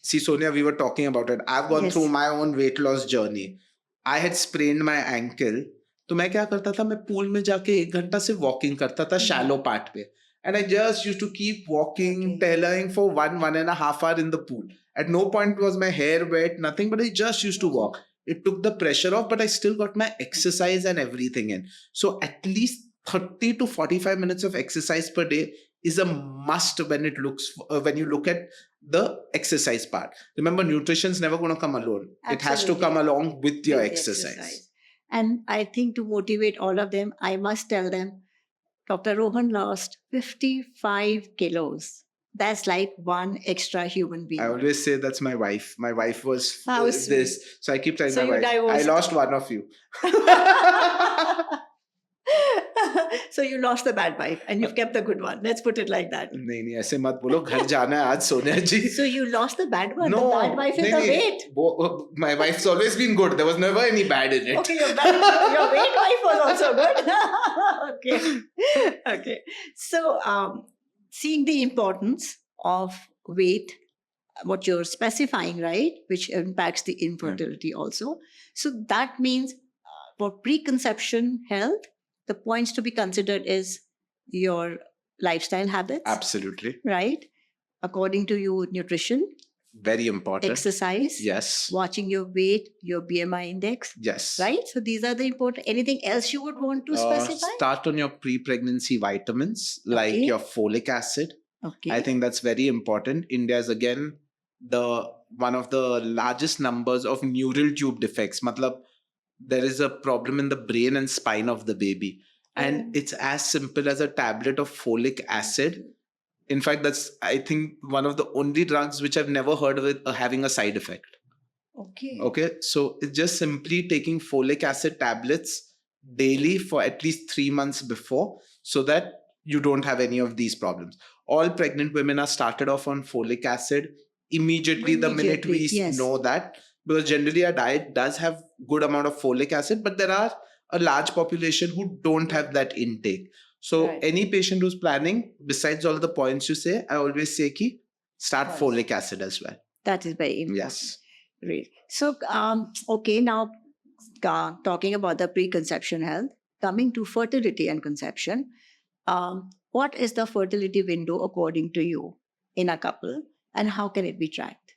See, Sonia, we were talking about it. I've gone through my own weight loss journey. I had sprained my ankle. तो मैं क्या करता था, मैं pool में जाके 1 घंटा से walking करता था shallow part पे. And I just used to keep walking, tailoring for 1.5 hours in the pool. At no point was my hair wet, nothing, but I just used to walk. It took the pressure off, but I still got my exercise and everything in. So at least 30 to 45 minutes of exercise per day is a must when you look at the exercise part. Remember, nutrition is never going to come alone. Absolutely. It has to come along with your exercise. And I think to motivate all of them, I must tell them, Dr. Rohan lost 55 kilos. That's like one extra human being. I always say that's my wife. My wife was this. So I keep telling my wife, I lost one of you. So you lost the bad wife and you've kept the good one. Let's put it like that. नहीं ऐसे मत बोलो, घर जाना है आज सोनिया जी. So you lost the bad one. No, the bad wife is the weight. My wife's always been good. There was never any bad in it. Okay, your weight wife was also good. Okay. So seeing the importance of weight, what you're specifying, right, which impacts the infertility also. So that means for preconception health, the points to be considered is your lifestyle habits. Absolutely. Right? According to you, nutrition. Very important. Exercise. Yes. Watching your weight, your BMI index. Yes. Right? So these are the important. Anything else you would want to specify? Start on your pre-pregnancy vitamins, like your folic acid. Okay. I think that's very important. India is again one of the largest numbers of neural tube defects. Matlab, there is a problem in the brain and spine of the baby. And it's as simple as a tablet of folic acid. In fact, that's, I think, one of the only drugs which I've never heard of it having a side effect. Okay. So it's just simply taking folic acid tablets daily for at least 3 months before, so that you don't have any of these problems. All pregnant women are started off on folic acid. Immediately the minute we know that, because generally our diet does have good amount of folic acid, but there are a large population who don't have that intake. So Right. any patient who's planning, besides all the points you say, I always say ki start Right. folic acid as well. That is very important. Yes. Great. So, okay, now talking about the preconception health, coming to fertility and conception, what is the fertility window according to you in a couple, and how can it be tracked?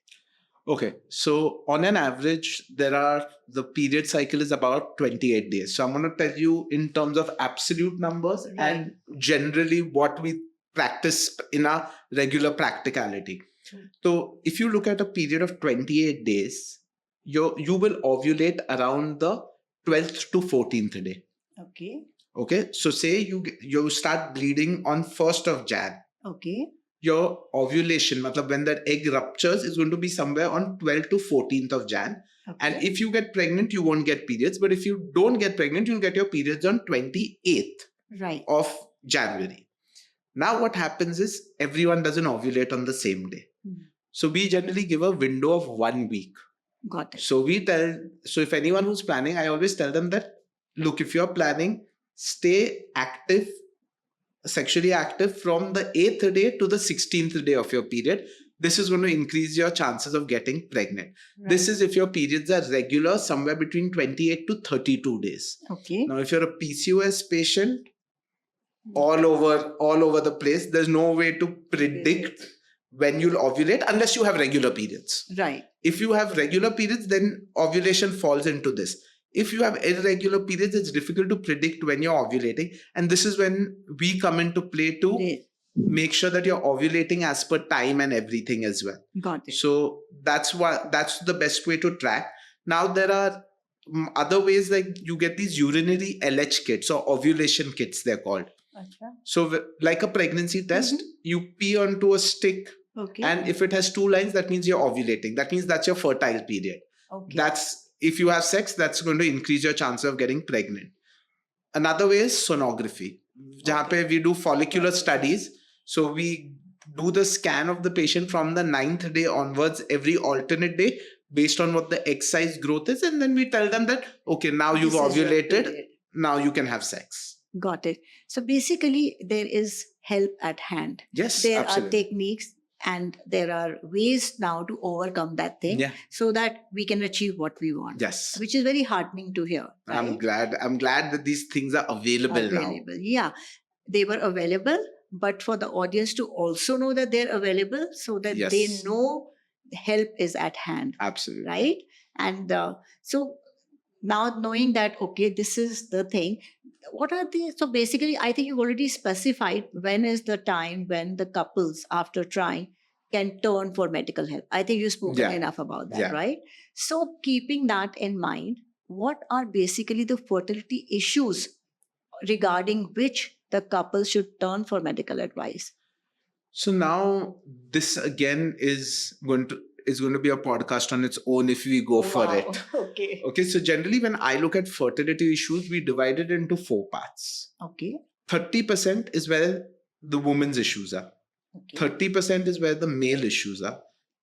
Okay, so on an average, the period cycle is about 28 days. So I'm going to tell you in terms of absolute numbers Right. and generally what we practice in our regular practicality. So if you look at a period of 28 days, you will ovulate around the 12th to 14th day. Okay. Okay, so say you start bleeding on 1st of Jan. Okay. Your ovulation, matlab when that egg ruptures, is going to be somewhere on 12th to 14th of Jan. Okay. And if you get pregnant, you won't get periods. But if you don't get pregnant, you'll get your periods on 28th Right. of January. Now what happens is everyone doesn't ovulate on the same day. So we generally give a window of 1 week. Got it. So if anyone who's planning, I always tell them that, look, if you're planning, stay active, sexually active from the 8th day to the 16th day of your period. This is going to increase your chances of getting pregnant. Right. This is if your periods are regular, somewhere between 28 to 32 days. Okay. Now, if you're a PCOS patient, all over the place, there's no way to predict when you'll ovulate unless you have regular periods. Right. If you have regular periods, then ovulation falls into this. If you have irregular periods, it's difficult to predict when you're ovulating. And this is when we come into play to make sure that you're ovulating as per time and everything as well. Got it. So that's the best way to track. Now there are other ways, like you get these urinary LH kits or ovulation kits, they're called. Okay. So like a pregnancy test, you pee onto a stick. Okay. And if it has 2 lines, that means you're ovulating. That means that's your fertile period. Okay. If you have sex, that's going to increase your chance of getting pregnant. Another way is sonography. Jahan pe we do follicular studies. So we do the scan of the patient from the 9th day onwards every alternate day based on what the egg size growth is. And then we tell them that, okay, now you've ovulated. Now you can have sex. Got it. So basically, there is help at hand. Yes, there absolutely. are techniques and there are ways now to overcome that thing so that we can achieve what we want. Yes. Which is very heartening to hear. Right? I'm glad that these things are available now. Yeah. They were available, but for the audience to also know that they're available so that they know help is at hand. Absolutely. Right? And so now knowing that, okay, this is the thing. So basically, I think you've already specified when is the time when the couples after trying can turn for medical help. I think you've spoken enough about that, right? So keeping that in mind, what are basically the fertility issues regarding which the couple should turn for medical advice? So now this again is going to be a podcast on its own if we go for it. Okay. So generally, when I look at fertility issues, we divide it into 4 parts. Okay. 30% is where the woman's issues are. Okay. 30% is where the male issues are.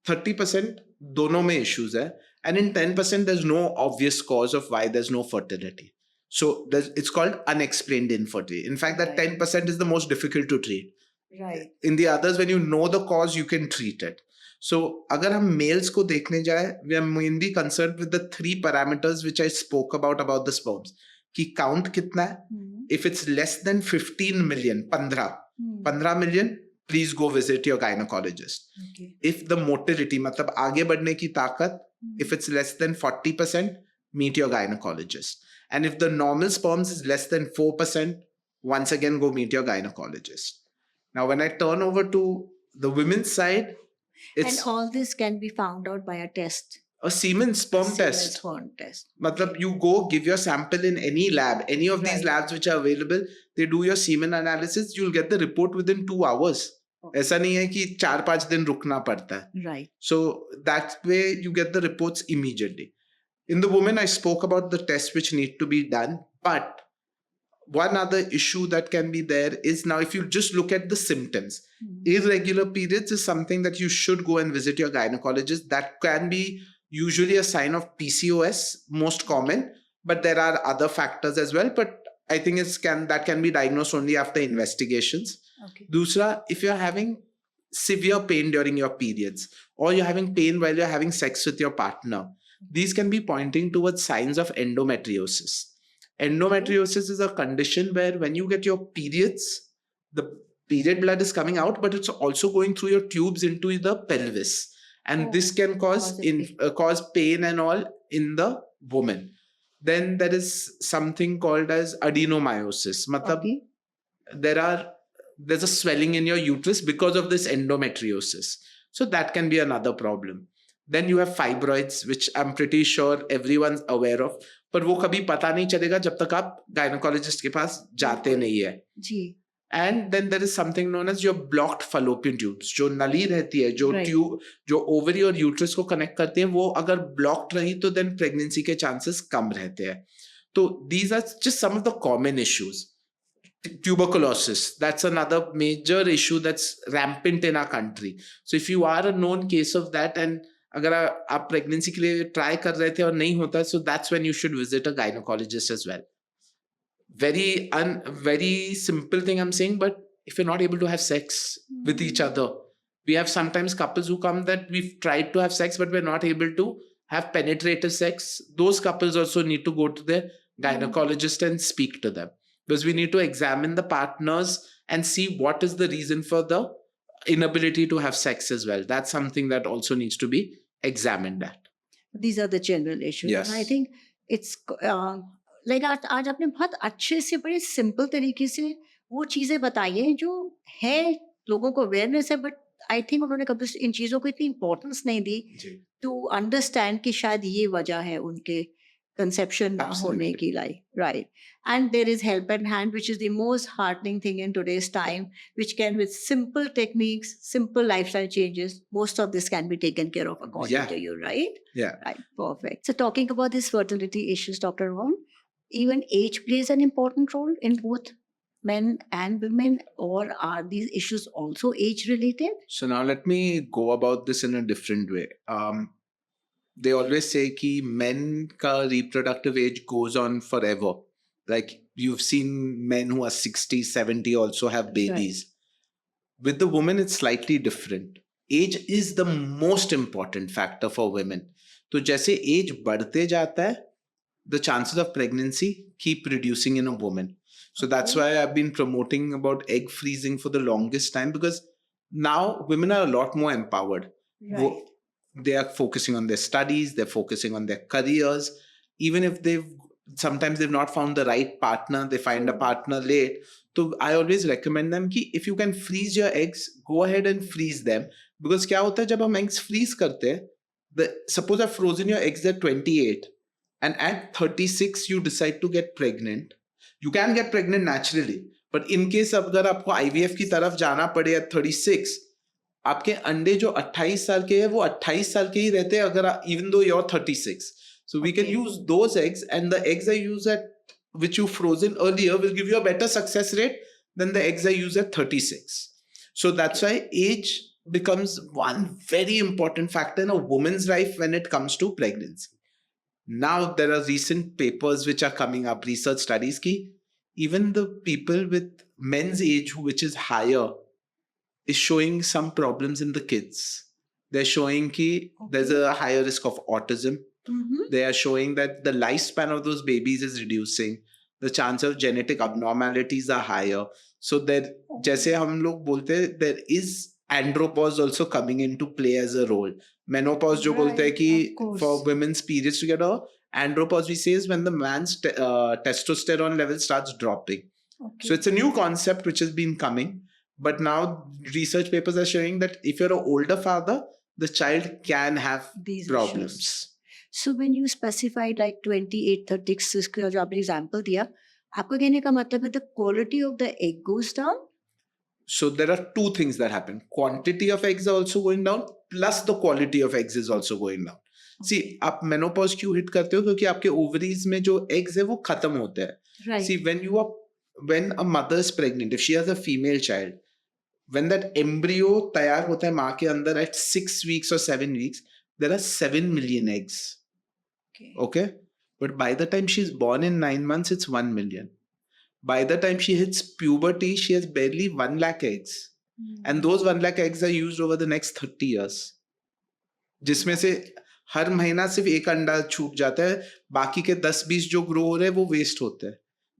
30% dono mein issues hai. And in 10%, there's no obvious cause of why there's no fertility. So it's called unexplained infertility. In fact, that 10% is the most difficult to treat. Right. In the others, when you know the cause, you can treat it. So, agar hum males ko dekhne jaye, we are mainly concerned with the 3 parameters which I spoke about the sperms. Ki count kitna hai? If it's less than 15 million, 15 million, please go visit your gynecologist. Okay. If the motility, matlab aage badhne ki taqat, if it's less than 40%, meet your gynecologist. And if the normal sperms is less than 4%, once again go meet your gynecologist. Now, when I turn over to the women's side, and all this can be found out by a test. A semen sperm test. Sperm test. Matlab, you go give your sample in any lab, any of these labs which are available, they do your semen analysis, you'll get the report within 2 hours. ऐसा नहीं है कि 4-5 दिन रुकना पड़ता है. Right. So that way you get the reports immediately. In the women, I spoke about the tests which need to be done, but one other issue that can be there is now if you just look at the symptoms, irregular periods is something that you should go and visit your gynecologist. That can be usually a sign of PCOS, most common, but there are other factors as well. But I think that can be diagnosed only after investigations. Okay. Dusra, if you're having severe pain during your periods, or you're having pain while you're having sex with your partner, these can be pointing towards signs of endometriosis. Endometriosis is a condition where when you get your periods, the period blood is coming out, but it's also going through your tubes into the pelvis. And this can cause pain and all in the woman. Then there is something called as adenomyosis. There's a swelling in your uterus because of this endometriosis. So that can be another problem. Then you have fibroids, which I'm pretty sure everyone's aware of. पर वो कभी पता नहीं चलेगा जब तक आप gynaecologist के पास जाते नहीं है जी. And then there is something known as your blocked fallopian tubes, जो नली रहती है, जो ट्यूब जो ओवरी और यूट्रस को कनेक्ट करते हैं, वो अगर ब्लॉक्ड रही तो देन प्रेगनेंसी के चांसेस कम रहते हैं. तो these are just some of the common issues. Tuberculosis, that's another major issue that's rampant in our country. So if you are a known case of that and अगर आप pregnancy के लिए try कर रहे थे और नहीं होता, so that's when you should visit a gynecologist as well. Very simple thing I'm saying, but if you're not able to have sex with each other, we have sometimes couples who come that we've tried to have sex, but we're not able to have penetrative sex. Those couples also need to go to their gynecologist and speak to them, because we need to examine the partners and see what is the reason for the inability to have sex as well. That's something that also needs to be examined at. These are the general issues. Yes. And I think it's like आज आपने बहुत अच्छे से बड़े simple तरीके से वो चीजें बताई हैं जो है, लोगों को अवेयरनेस है, बट आई थिंक उन्होंने कभी इन चीजों को इतनी इम्पोर्टेंस नहीं दी टू अंडरस्टैंड कि शायद ये वजह है उनके कंसेप्शन ना होने की. Right. And there is help at hand, which is the most heartening thing in today's time, which can, with simple techniques, simple lifestyle changes, most of this can be taken care of according to you, right? Yeah. Right. Perfect. So talking about these fertility issues, Dr. Rohan, even age plays an important role in both men and women, or are these issues also age related? So now let me go about this in a different way. They always say कि men का reproductive age goes on forever. Like you've seen men who are 60, 70 also have babies. Right. With the woman, it's slightly different. Age is the most important factor for women. तो जैसे age बढ़ते जाता है, the chances of pregnancy keep reducing in a woman. So that's why I've been promoting about egg freezing for the longest time, because now women are a lot more empowered. Right. They are focusing on their studies, they're focusing on their careers. Even if sometimes they've not found the right partner, they find a partner late. So I always recommend them कि if you can freeze your eggs, go ahead and freeze them. Because क्या होता है जब हम eggs freeze करते हैं, suppose I've frozen your eggs at 28 and at 36 you decide to get pregnant. You can get pregnant naturally, but in case अगर आपको IVF की तरफ जाना पड़े at 36, आपके अंडे जो 28 साल के हैं वो 28 साल के ही रहते हैं अगर even though you're 36. So we can use those eggs, and the eggs I use which you frozen earlier will give you a better success rate than the eggs I use at 36. So that's why age becomes one very important factor in a woman's life when it comes to pregnancy. Now there are recent papers which are coming up, research studies ki even the people with men's age which is higher is showing some problems in the kids. They're showing ki there's a higher risk of autism. They are showing that the lifespan of those babies is reducing. The chance of genetic abnormalities are higher. So there, जैसे हम लोग बोलते हैं, there is andropause also coming into play as a role. Menopause जो बोलते हैं कि for women's periods to get andropause we say is when the man's testosterone level starts dropping. So it's a new concept which has been coming. But now research papers are showing that if you're an older father, the child can have these problems. Issues. So when you specified like 28, 36 का जो आपने example दिया, आपको कहने का मतलब है the quality of the egg goes down? So there are two things that happen. Quantity of eggs are also going down, plus the quality of eggs is also going down. See, आप menopause क्यों hit करते हो? क्योंकि आपके ovaries में जो eggs है वो खत्म होते हैं. Right. See, when a mother is pregnant, if she has a female child, when that embryo तैयार होता है माँ के अंदर at 6 weeks or 7 weeks, there are 7 million eggs. Okay? But by the time she's born in 9 months, it's 1 million. By the time she hits puberty, she has barely 1 lakh eggs. And those 1 lakh eggs are used over the next 30 years. जिसमें से हर महीना सिर्फ एक अंडा छूट जाता है, बाकी के 10-20 जो ग्रो हो रहे हैं वो वेस्ट होते हैं.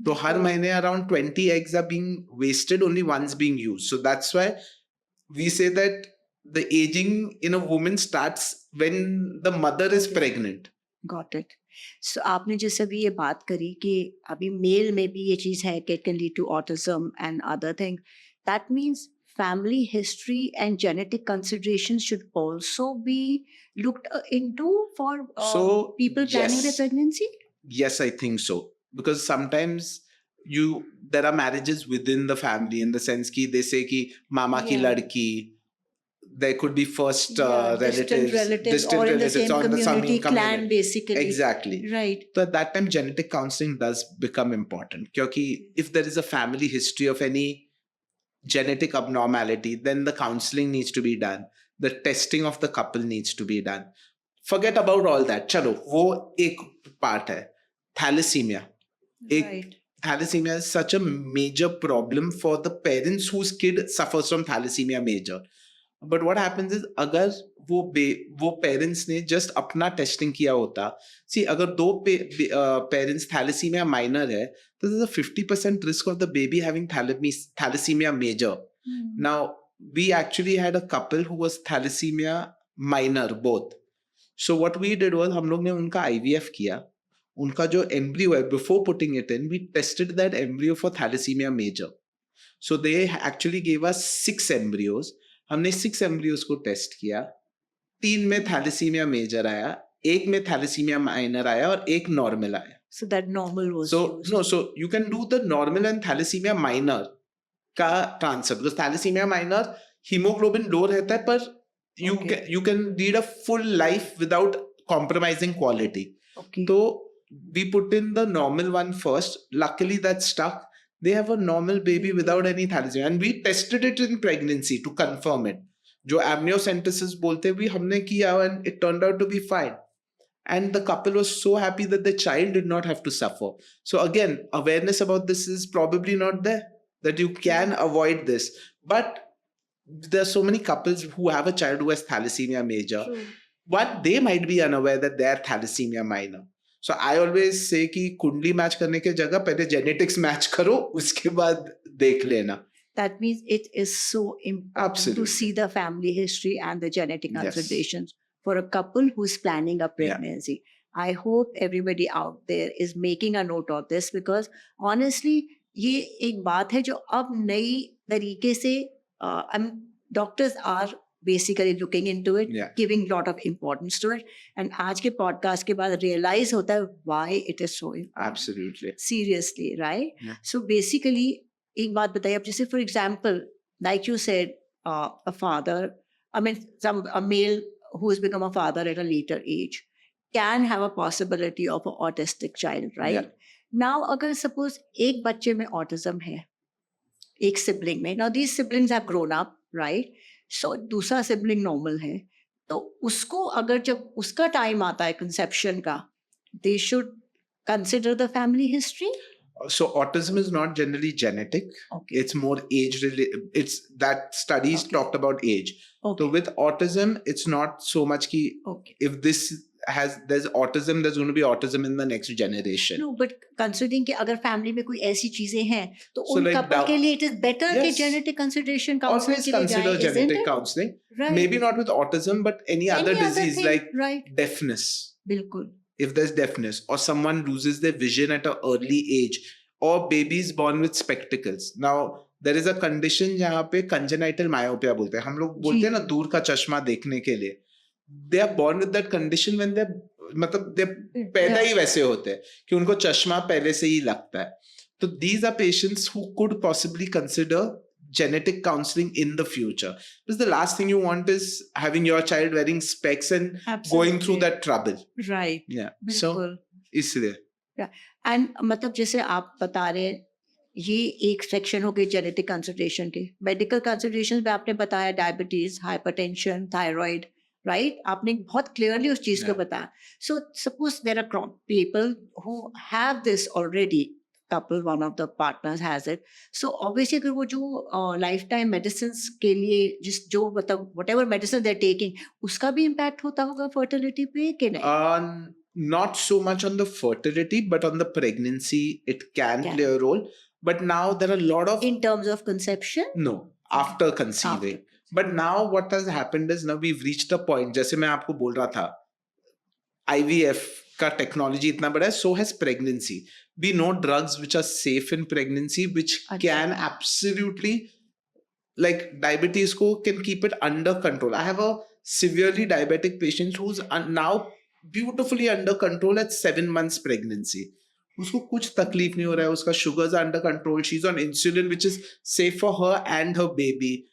तो हर महीने around 20 eggs are being wasted, only one's being used. So that's why we say that the aging in a woman starts when the mother is pregnant. Got it. So आपने जैसे अभी ये बात करी कि अभी मेल में भी ये चीज है कि it can lead to autism and other thing. That means family history and genetic considerations should also be looked into for So, people planning their yes. pregnancy? Yes, I think so. Because sometimes there are marriages within the family, in the sense ki they say ki mama ki Yeah. ladki, there could be first distant relatives or in the same or community, clan basically. Exactly. Right. So at that time, genetic counseling does become important. Because if there is a family history of any genetic abnormality, then the counseling needs to be done. The testing of the couple needs to be done. Forget about all that. Chalo, wo ek part hai. Thalassemia. Right. Thalassemia is such a major problem for the parents whose kid suffers from thalassemia major. But what happens is, अगर वो parents ने just अपना testing किया होता, see, अगर दो parents thalassemia minor है, तो there's a 50% risk of the baby having thalassemia major. Now, we actually had a couple who was thalassemia minor both. So what we did was, हम लोग ने उनका IVF किया. उनका जो embryo है, before putting it in, we tested that embryo for thalassemia major. So they actually gave us 6 embryos. हमने 6 embryos को टेस्ट किया. 3 में thalassemia major आया, 1 में thalassemia minor आया और 1 normal आया. So that normal was used. So you can do the normal and thalassemia minor का transfer, because thalassemia minor hemoglobin low रहता है, पर you can lead a full life without compromising quality. Okay. So we put in the normal one first. Luckily that stuck. They have a normal baby without any thalassemia, and we tested it in pregnancy to confirm it. जो amniocentesis बोलते भी हमने किया, and it turned out to be fine. And the couple was so happy that the child did not have to suffer. So again, awareness about this is probably not there, that you can avoid this. But there are so many couples who have a child who has thalassemia major. True. But they might be unaware that they are thalassemia minor. So I always say कि कुंडली match करने के जगह पहले genetics match करो, उसके बाद देख लेना. That means it is so important to see the family history and the genetic considerations for a couple who's planning a pregnancy. I hope everybody out there is making a note of this, because honestly, ये एक बात है जो अब नई तरीके से doctors are basically looking into it, giving lot of importance to it. And आज के podcast के बाद realize होता है why it is so important. Absolutely. Seriously, right? So basically, एक बात बताइए आप, जैसे for example, like you said, a father, I mean, a male who has become a father at a later age can have a possibility of an autistic child, right? Now, अगर suppose एक बच्चे में autism है, एक sibling में, now these siblings have grown up, right? So दूसरा sibling normal है, तो उसको अगर जब उसका time आता है conception का, they should consider the family history. So autism is not generally genetic. Okay. It's more age related. It's that studies talked about age. Okay. So with autism, it's not so much ki if there's autism, there's going to be autism in the next generation. No, but considering कि अगर family में कोई ऐसी चीजें हैं, तो उन couple के लिए it is better कि genetic consideration counseling always के लिए consider जाए, genetic counseling. Right. Maybe not with autism, but any other disease thing, like right. deafness. बिल्कुल. If there's deafness, or someone loses their vision at an early age, or babies born with spectacles. Now, there is a condition जहाँ पे congenital myopia बोलते हैं. हम लोग बोलते हैं ना दूर का चश्मा देखने के लिए. They are born with that condition when मतलब पैदा ही वैसे होते हैं कि उनको चश्मा पहले से ही लगता है. So these are patients who could possibly consider genetic counseling in the future. Because the last thing you want is having your child wearing specs and going through that trouble. Right. Yeah. बिल्कुल. So इसलिए. Yeah. And मतलब जैसे आप बता रहे हैं, ये एक सेक्शन हो गई जेनेटिक कंसिडरेशन की. मेडिकल कंसिडरेशन में आपने बताया डायबिटीज, हाइपरटेंशन, थायराइड, right? आपने बहुत clearly उस चीज को Yeah. बताया. So suppose there are people who have this already, couple, one of the partners has it. So obviously अगर वो जो lifetime medicines के लिए जो मतलब whatever medicine they're taking, उसका भी impact होता होगा fertility पे कि नहीं? Not so much on the fertility, but on the pregnancy, it can Can. play a role. But now there are a lot of In terms of conception? no, after conceiving. But now what has happened is now we've reached a point, जैसे मैं आपको बोल रहा था, IVF का technology इतना बड़ा है, so has pregnancy. We know drugs which are safe in pregnancy, which can absolutely, like diabetes ko can keep it under control. I have a severely diabetic patient who's now beautifully under control at 7 months pregnancy. उसको कुछ तकलीफ नहीं हो रहा है, उसका sugars are under control, she's on insulin which is safe for her and her baby.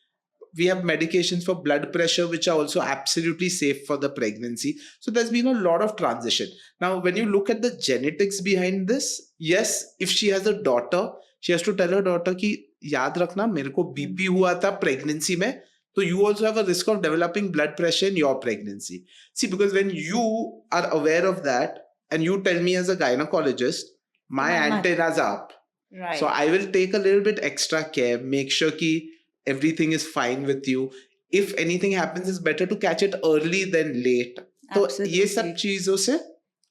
We have medications for blood pressure which are also absolutely safe for the pregnancy. So there's been a lot of transition. Now when you look at the genetics behind this, yes, if she has a daughter, she has to tell her daughter कि याद रखना मेरे को BP हुआ था pregnancy में, so you also have a risk of developing blood pressure in your pregnancy. See, because when you are aware of that and you tell me as a gynecologist, my antennas are up. Right. So I will take a little bit extra care, make sure कि everything is fine with you. If anything happens, it's better to catch it early than late. So ये सब चीजों से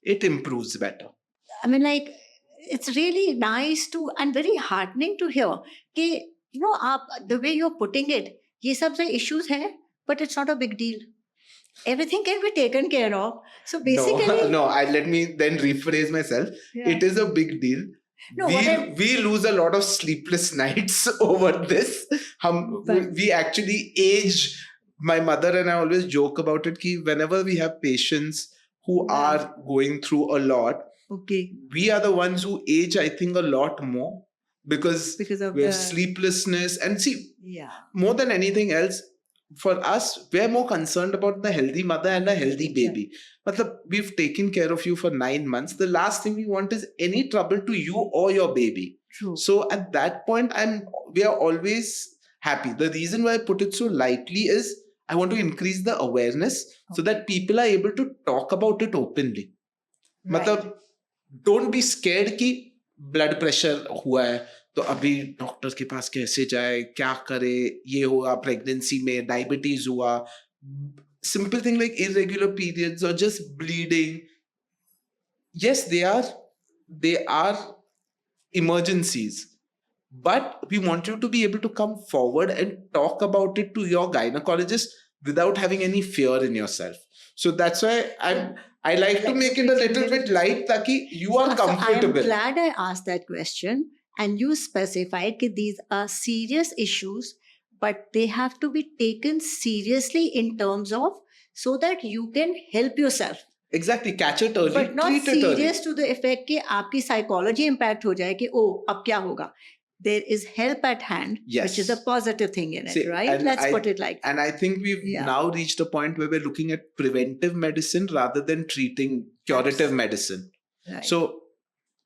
it improves better. I mean, like, it's really nice to and very heartening to hear कि you know आप the way you're putting it, ये सब से issues हैं, but it's not a big deal. Everything can be taken care of. So basically, no, let me then rephrase myself. Yeah. It is a big deal. No, we lose a lot of sleepless nights over this. We actually age. My mother and I always joke about it कि whenever we have patients who are going through a lot, okay, we are the ones who age, I think, a lot more because of we have sleeplessness. And see, yeah, more than anything else, for us, we're more concerned about the healthy mother and a healthy baby. But we've taken care of you for 9 months. The last thing we want is any trouble to you or your baby. True. So at that point, we are always happy. The reason why I put it so lightly is I want to increase the awareness so that people are able to talk about it openly. Right. मतलब don't be scared कि blood pressure हुआ है तो अभी doctor के पास कैसे जाए, क्या करे, ये हुआ प्रेगनेंसी में, डायबिटीज हुआ, simple thing like irregular periods or just bleeding. Yes, they are emergencies, but we want you to be able to come forward and talk about it to your gynecologist without having any fear in yourself. So that's why I like to make it a little bit light ताकि you are comfortable. I'm glad I asked that question and you specified that these are serious issues, but they have to be taken seriously in terms of so that you can help yourself. Exactly, catch it early, but not treat it early. serious to the effect कि आपकी psychology impact हो जाए कि oh अब क्या होगा. There is help at hand, which is a positive thing in it, right? Let's put it like that. And I think we've now reached a point where we're looking at preventive medicine rather than treating curative medicine. Right. So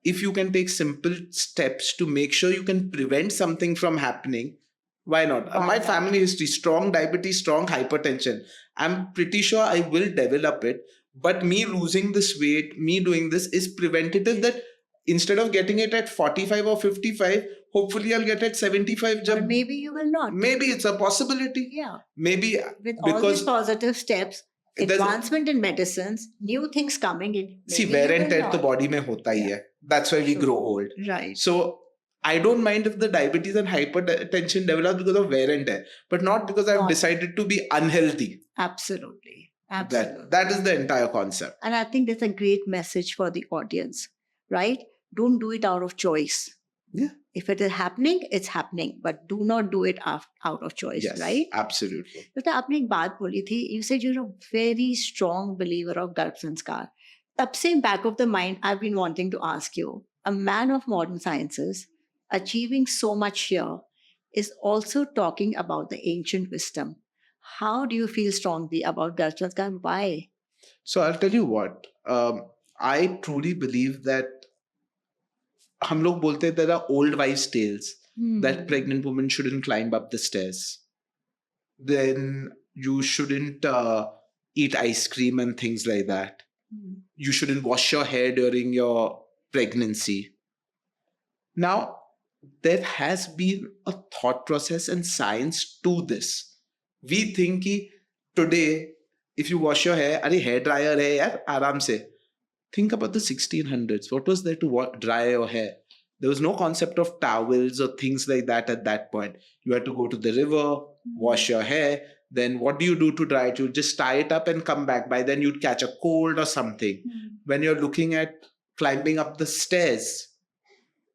if you can take simple steps to make sure you can prevent something from happening, why not? My family history, strong diabetes, strong hypertension. I'm pretty sure I will develop it. But me losing this weight, me doing this is preventative that instead of getting it at 45 or 55, hopefully I'll get at 75. Or maybe you will not. Maybe it's a possibility. Yeah. Maybe with all these positive steps, advancement in medicines, new things coming in. See, wear and tear to body mein hota hi hai. That's why we grow old. Right. So I don't mind if the diabetes and hypertension develops because of wear and tear, but not because I've decided to be unhealthy. Absolutely. Absolutely. That is the entire concept. And I think that's a great message for the audience, right? Don't do it out of choice. Yeah. If it is happening, it's happening, but do not do it out of choice, yes, right? Absolutely. तो आपने एक बात बोली थी, you said you're a very strong believer of Garbh Sanskar. तब से back of the mind, I've been wanting to ask you, a man of modern sciences, achieving so much here, is also talking about the ancient wisdom. How do you feel strongly about Garbh Sanskar? Why? So I'll tell you what. I truly believe that हम लोग बोलते हैं there are old wives' tales that pregnant women shouldn't climb up the stairs. Then you shouldn't eat ice cream and things like that. Mm. You shouldn't wash your hair during your pregnancy. Now, there has been a thought process and science to this. We think कि today, if you wash your hair, अरे hair dryer है यार, आराम से. Think about the 1600s. What was there to dry your hair? There was no concept of towels or things like that at that point. You had to go to the river, wash your hair. Then what do you do to dry it? You just tie it up and come back. By then you'd catch a cold or something. When you're looking at climbing up the stairs,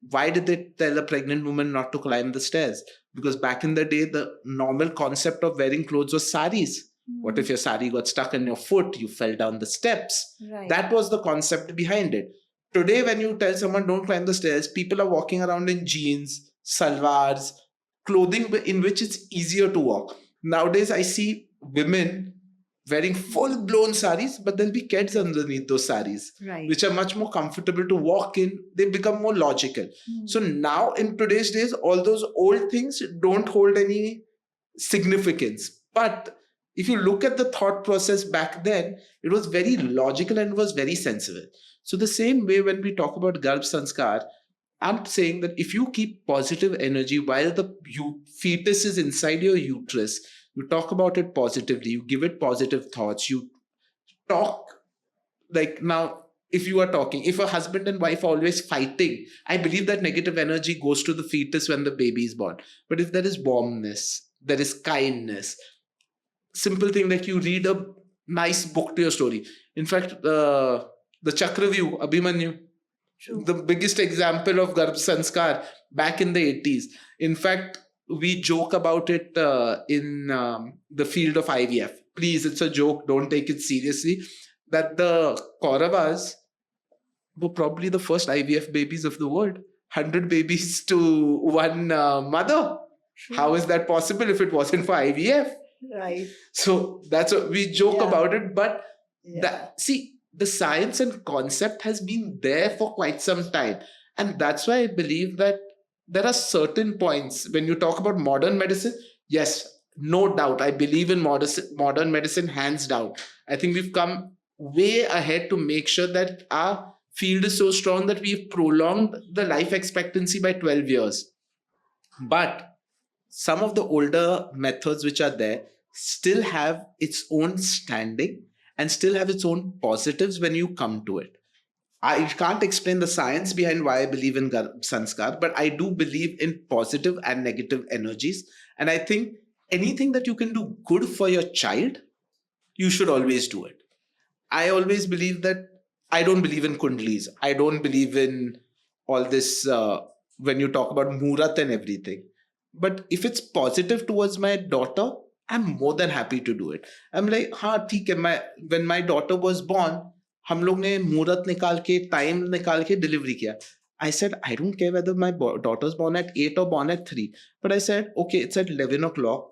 why did they tell a pregnant woman not to climb the stairs? Because back in the day, the normal concept of wearing clothes was saris. What if your sari got stuck in your foot? You fell down the steps. Right. That was the concept behind it. Today, when you tell someone don't climb the stairs, people are walking around in jeans, salwars, clothing in which it's easier to walk. Nowadays, I see women wearing full-blown saris, but there'll be kids underneath those saris, Right. which are much more comfortable to walk in. They become more logical. So now, in today's days, all those old things don't hold any significance. But if you look at the thought process back then, it was very logical and it was very sensible. So the same way when we talk about Garbh Sanskar, I'm saying that if you keep positive energy while the fetus is inside your uterus, you talk about it positively, you give it positive thoughts, you talk like now. If you are talking, if a husband and wife are always fighting, I believe that negative energy goes to the fetus when the baby is born. But if there is warmness, there is kindness, simple thing like you read a nice book to your story. In fact, the Chakravyu, Abhimanyu, the biggest example of Garbh Sanskar back in the 80s. In fact, we joke about it in the field of IVF. Please, it's a joke. Don't take it seriously. That the Kauravas were probably the first IVF babies of the world. 100 babies to one mother. How is that possible if it wasn't for IVF? Right. So that's what we joke Yeah. about it. But Yeah. the science and concept has been there for quite some time. And that's why I believe that there are certain points when you talk about modern medicine. Yes, no doubt. I believe in modern medicine, hands down. I think we've come way ahead to make sure that our field is so strong that we've prolonged the life expectancy by 12 years. But some of the older methods which are there still have its own standing and still have its own positives when you come to it. I can't explain the science behind why I believe in Garbh Sanskar, but I do believe in positive and negative energies. And I think anything that you can do good for your child, you should always do it. I always believe that I don't believe in kundlis. I don't believe in all this when you talk about murat and everything. But if it's positive towards my daughter, I'm more than happy to do it. I'm like, हाँ ठीक है. When my daughter was born, हम लोग ने मुहूर्त निकाल के time निकाल के डिलीवरी किया. I said, I don't care whether my daughter's born at 8 or born at 3. But I said, okay, it's at 11 o'clock.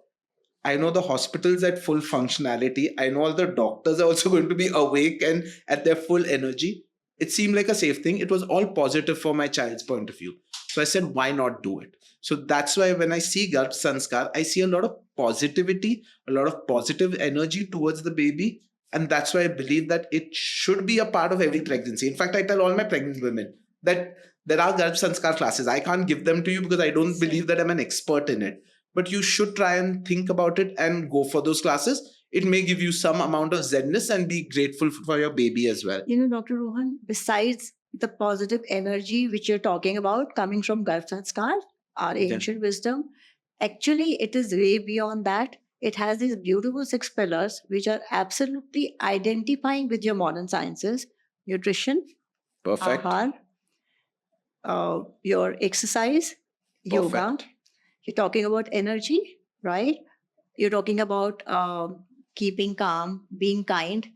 I know the hospital's at full functionality. I know all the doctors are also going to be awake and at their full energy. It seemed like a safe thing. It was all positive for my child's point of view. So I said, why not do it? So that's why when I see Garbh Sanskar, I see a lot of positivity, a lot of positive energy towards the baby. And that's why I believe that it should be a part of every pregnancy. In fact, I tell all my pregnant women that there are Garbh Sanskar classes. I can't give them to you because I don't believe that I'm an expert in it. But you should try and think about it and go for those classes. It may give you some amount of zenness and be grateful for your baby as well. You know, Dr. Rohan, besides the positive energy which you're talking about coming from Garbh Sanskar, our ancient wisdom, actually it is way beyond that. It has these beautiful 6 pillars which are absolutely identifying with your modern sciences: nutrition, Perfect. ahar, your exercise, yoga. Perfect. You're talking about energy, right? You're talking about keeping calm, being kind.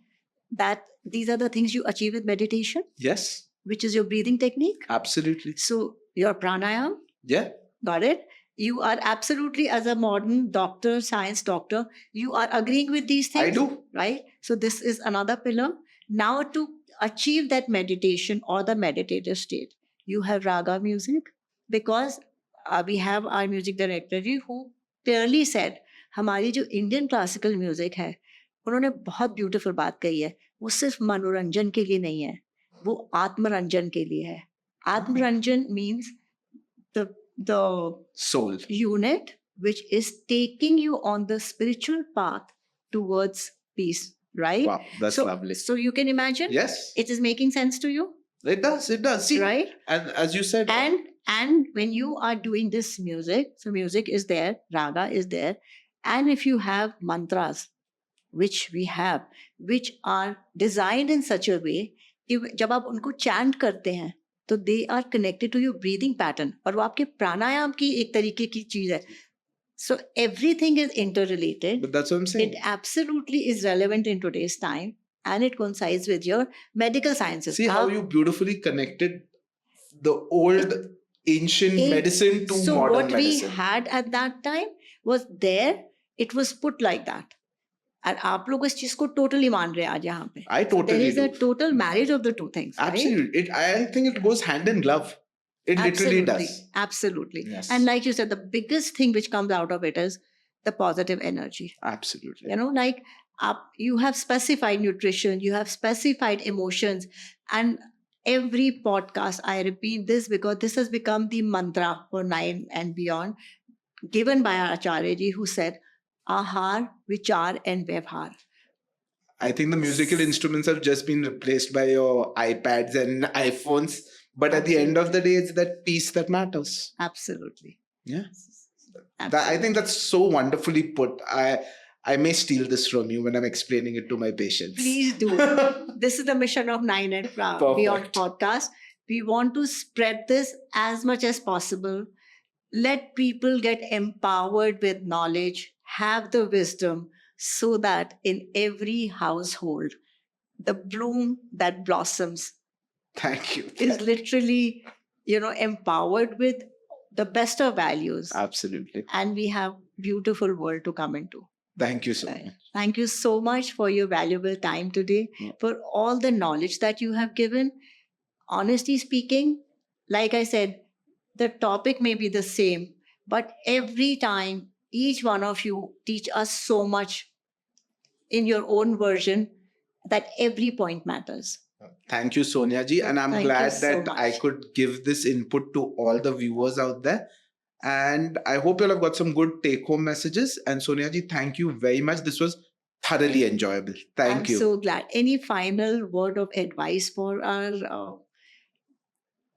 That these are the things you achieve with meditation, Yes, which is your breathing technique. absolutely. So your pranayam, Yeah, got it? You are absolutely, as a modern doctor, science doctor, you are agreeing with these things. I do. Right? So this is another pillar. Now to achieve that meditation or the meditative state, you have raga music, because we have our music director who clearly said, हमारी जो Indian classical music है, उन्होंने बहुत beautiful बात कही है, वो सिर्फ मनोरंजन के लिए नहीं है, वो आत्मरंजन के लिए है. आत्मरंजन means the Soul. unit which is taking you on the spiritual path towards peace, right? Wow, that's lovely. So you can imagine. Yes, It is making sense to you, it does. It does. See, right? and as you said, And when you are doing this music, so music is there, raga is there, and if you have mantras, which we have, which are designed in such a way कि जब आप उनको chant करते हैं तो they are connected to your breathing pattern, और वो आपके प्राणायाम की एक तरीके की चीज है. So everything is interrelated. but that's what I'm saying. It absolutely is relevant in today's time, and it coincides with your medical sciences. See how you beautifully connected the old ancient medicine to so modern what medicine. we had at that time was there. It was put like that. और आप लोग इस चीज को totally मान रहे हैं आज यहाँ पे. I totally There is do. a total marriage of the two things. Absolutely. I think it goes hand in glove. It literally does. Absolutely. Yes. And like you said, the biggest thing which comes out of it is the positive energy. Absolutely. You know, like you have specified nutrition, you have specified emotions, and every podcast I repeat this because this has become the mantra for 9 and beyond, given by our Acharya ji, who said, Ahar, Vichar, and Vyavhar. I think the musical instruments have just been replaced by your iPads and iPhones. But at the end of the day, it's that peace that matters. Absolutely. Yeah. Absolutely. I think that's so wonderfully put. I may steal this from you when I'm explaining it to my patients. Please do. This is the mission of 9 and Beyond podcast. We want to spread this as much as possible. Let people get empowered with knowledge, have the wisdom, so that in every household, the bloom that blossoms Thank you. is literally, empowered with the best of values. Absolutely. And we have beautiful world to come into. Thank you so much. Thank you so much for your valuable time today, for all the knowledge that you have given. Honestly speaking, like I said, the topic may be the same, but every time, each one of you teach us so much in your own version that every point matters. Thank you, Sonia ji. And I'm glad that I could give this input to all the viewers out there. And I hope you'll have got some good take-home messages. And Sonia ji, thank you very much. This was thoroughly enjoyable. Thank you. I'm so glad. Any final word of advice for our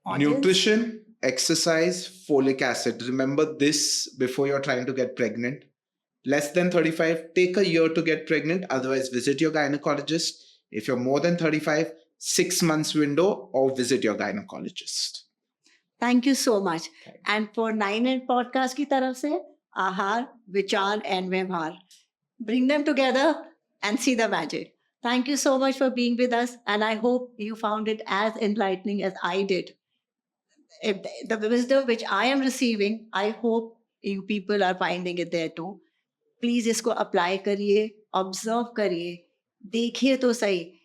audience? Nutrition, exercise, folic acid. Remember this before you're trying to get pregnant. Less than 35, take a year to get pregnant. Otherwise, visit your gynecologist. If you're more than 35, 6 months window, or visit your gynecologist. Thank you so much. And for 9 and podcast ki taraf se, Ahar, Vichar and Vyavhar. Bring them together and see the magic. Thank you so much for being with us. And I hope you found it as enlightening as I did. If the wisdom which I am receiving, I hope you people are finding it there too. Please इसको apply करिए, observe करिए, देखिए तो सही.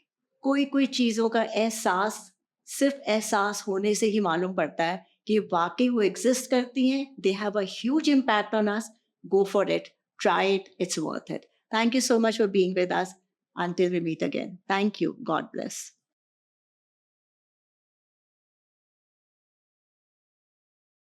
कोई चीज़ों का एहसास सिर्फ एहसास होने से ही मालूम पड़ता है कि वाकई वो exist करती हैं. They have a huge impact on us. Go for it. Try it. It's worth it. Thank you so much for being with us. Until we meet again. Thank you. God bless.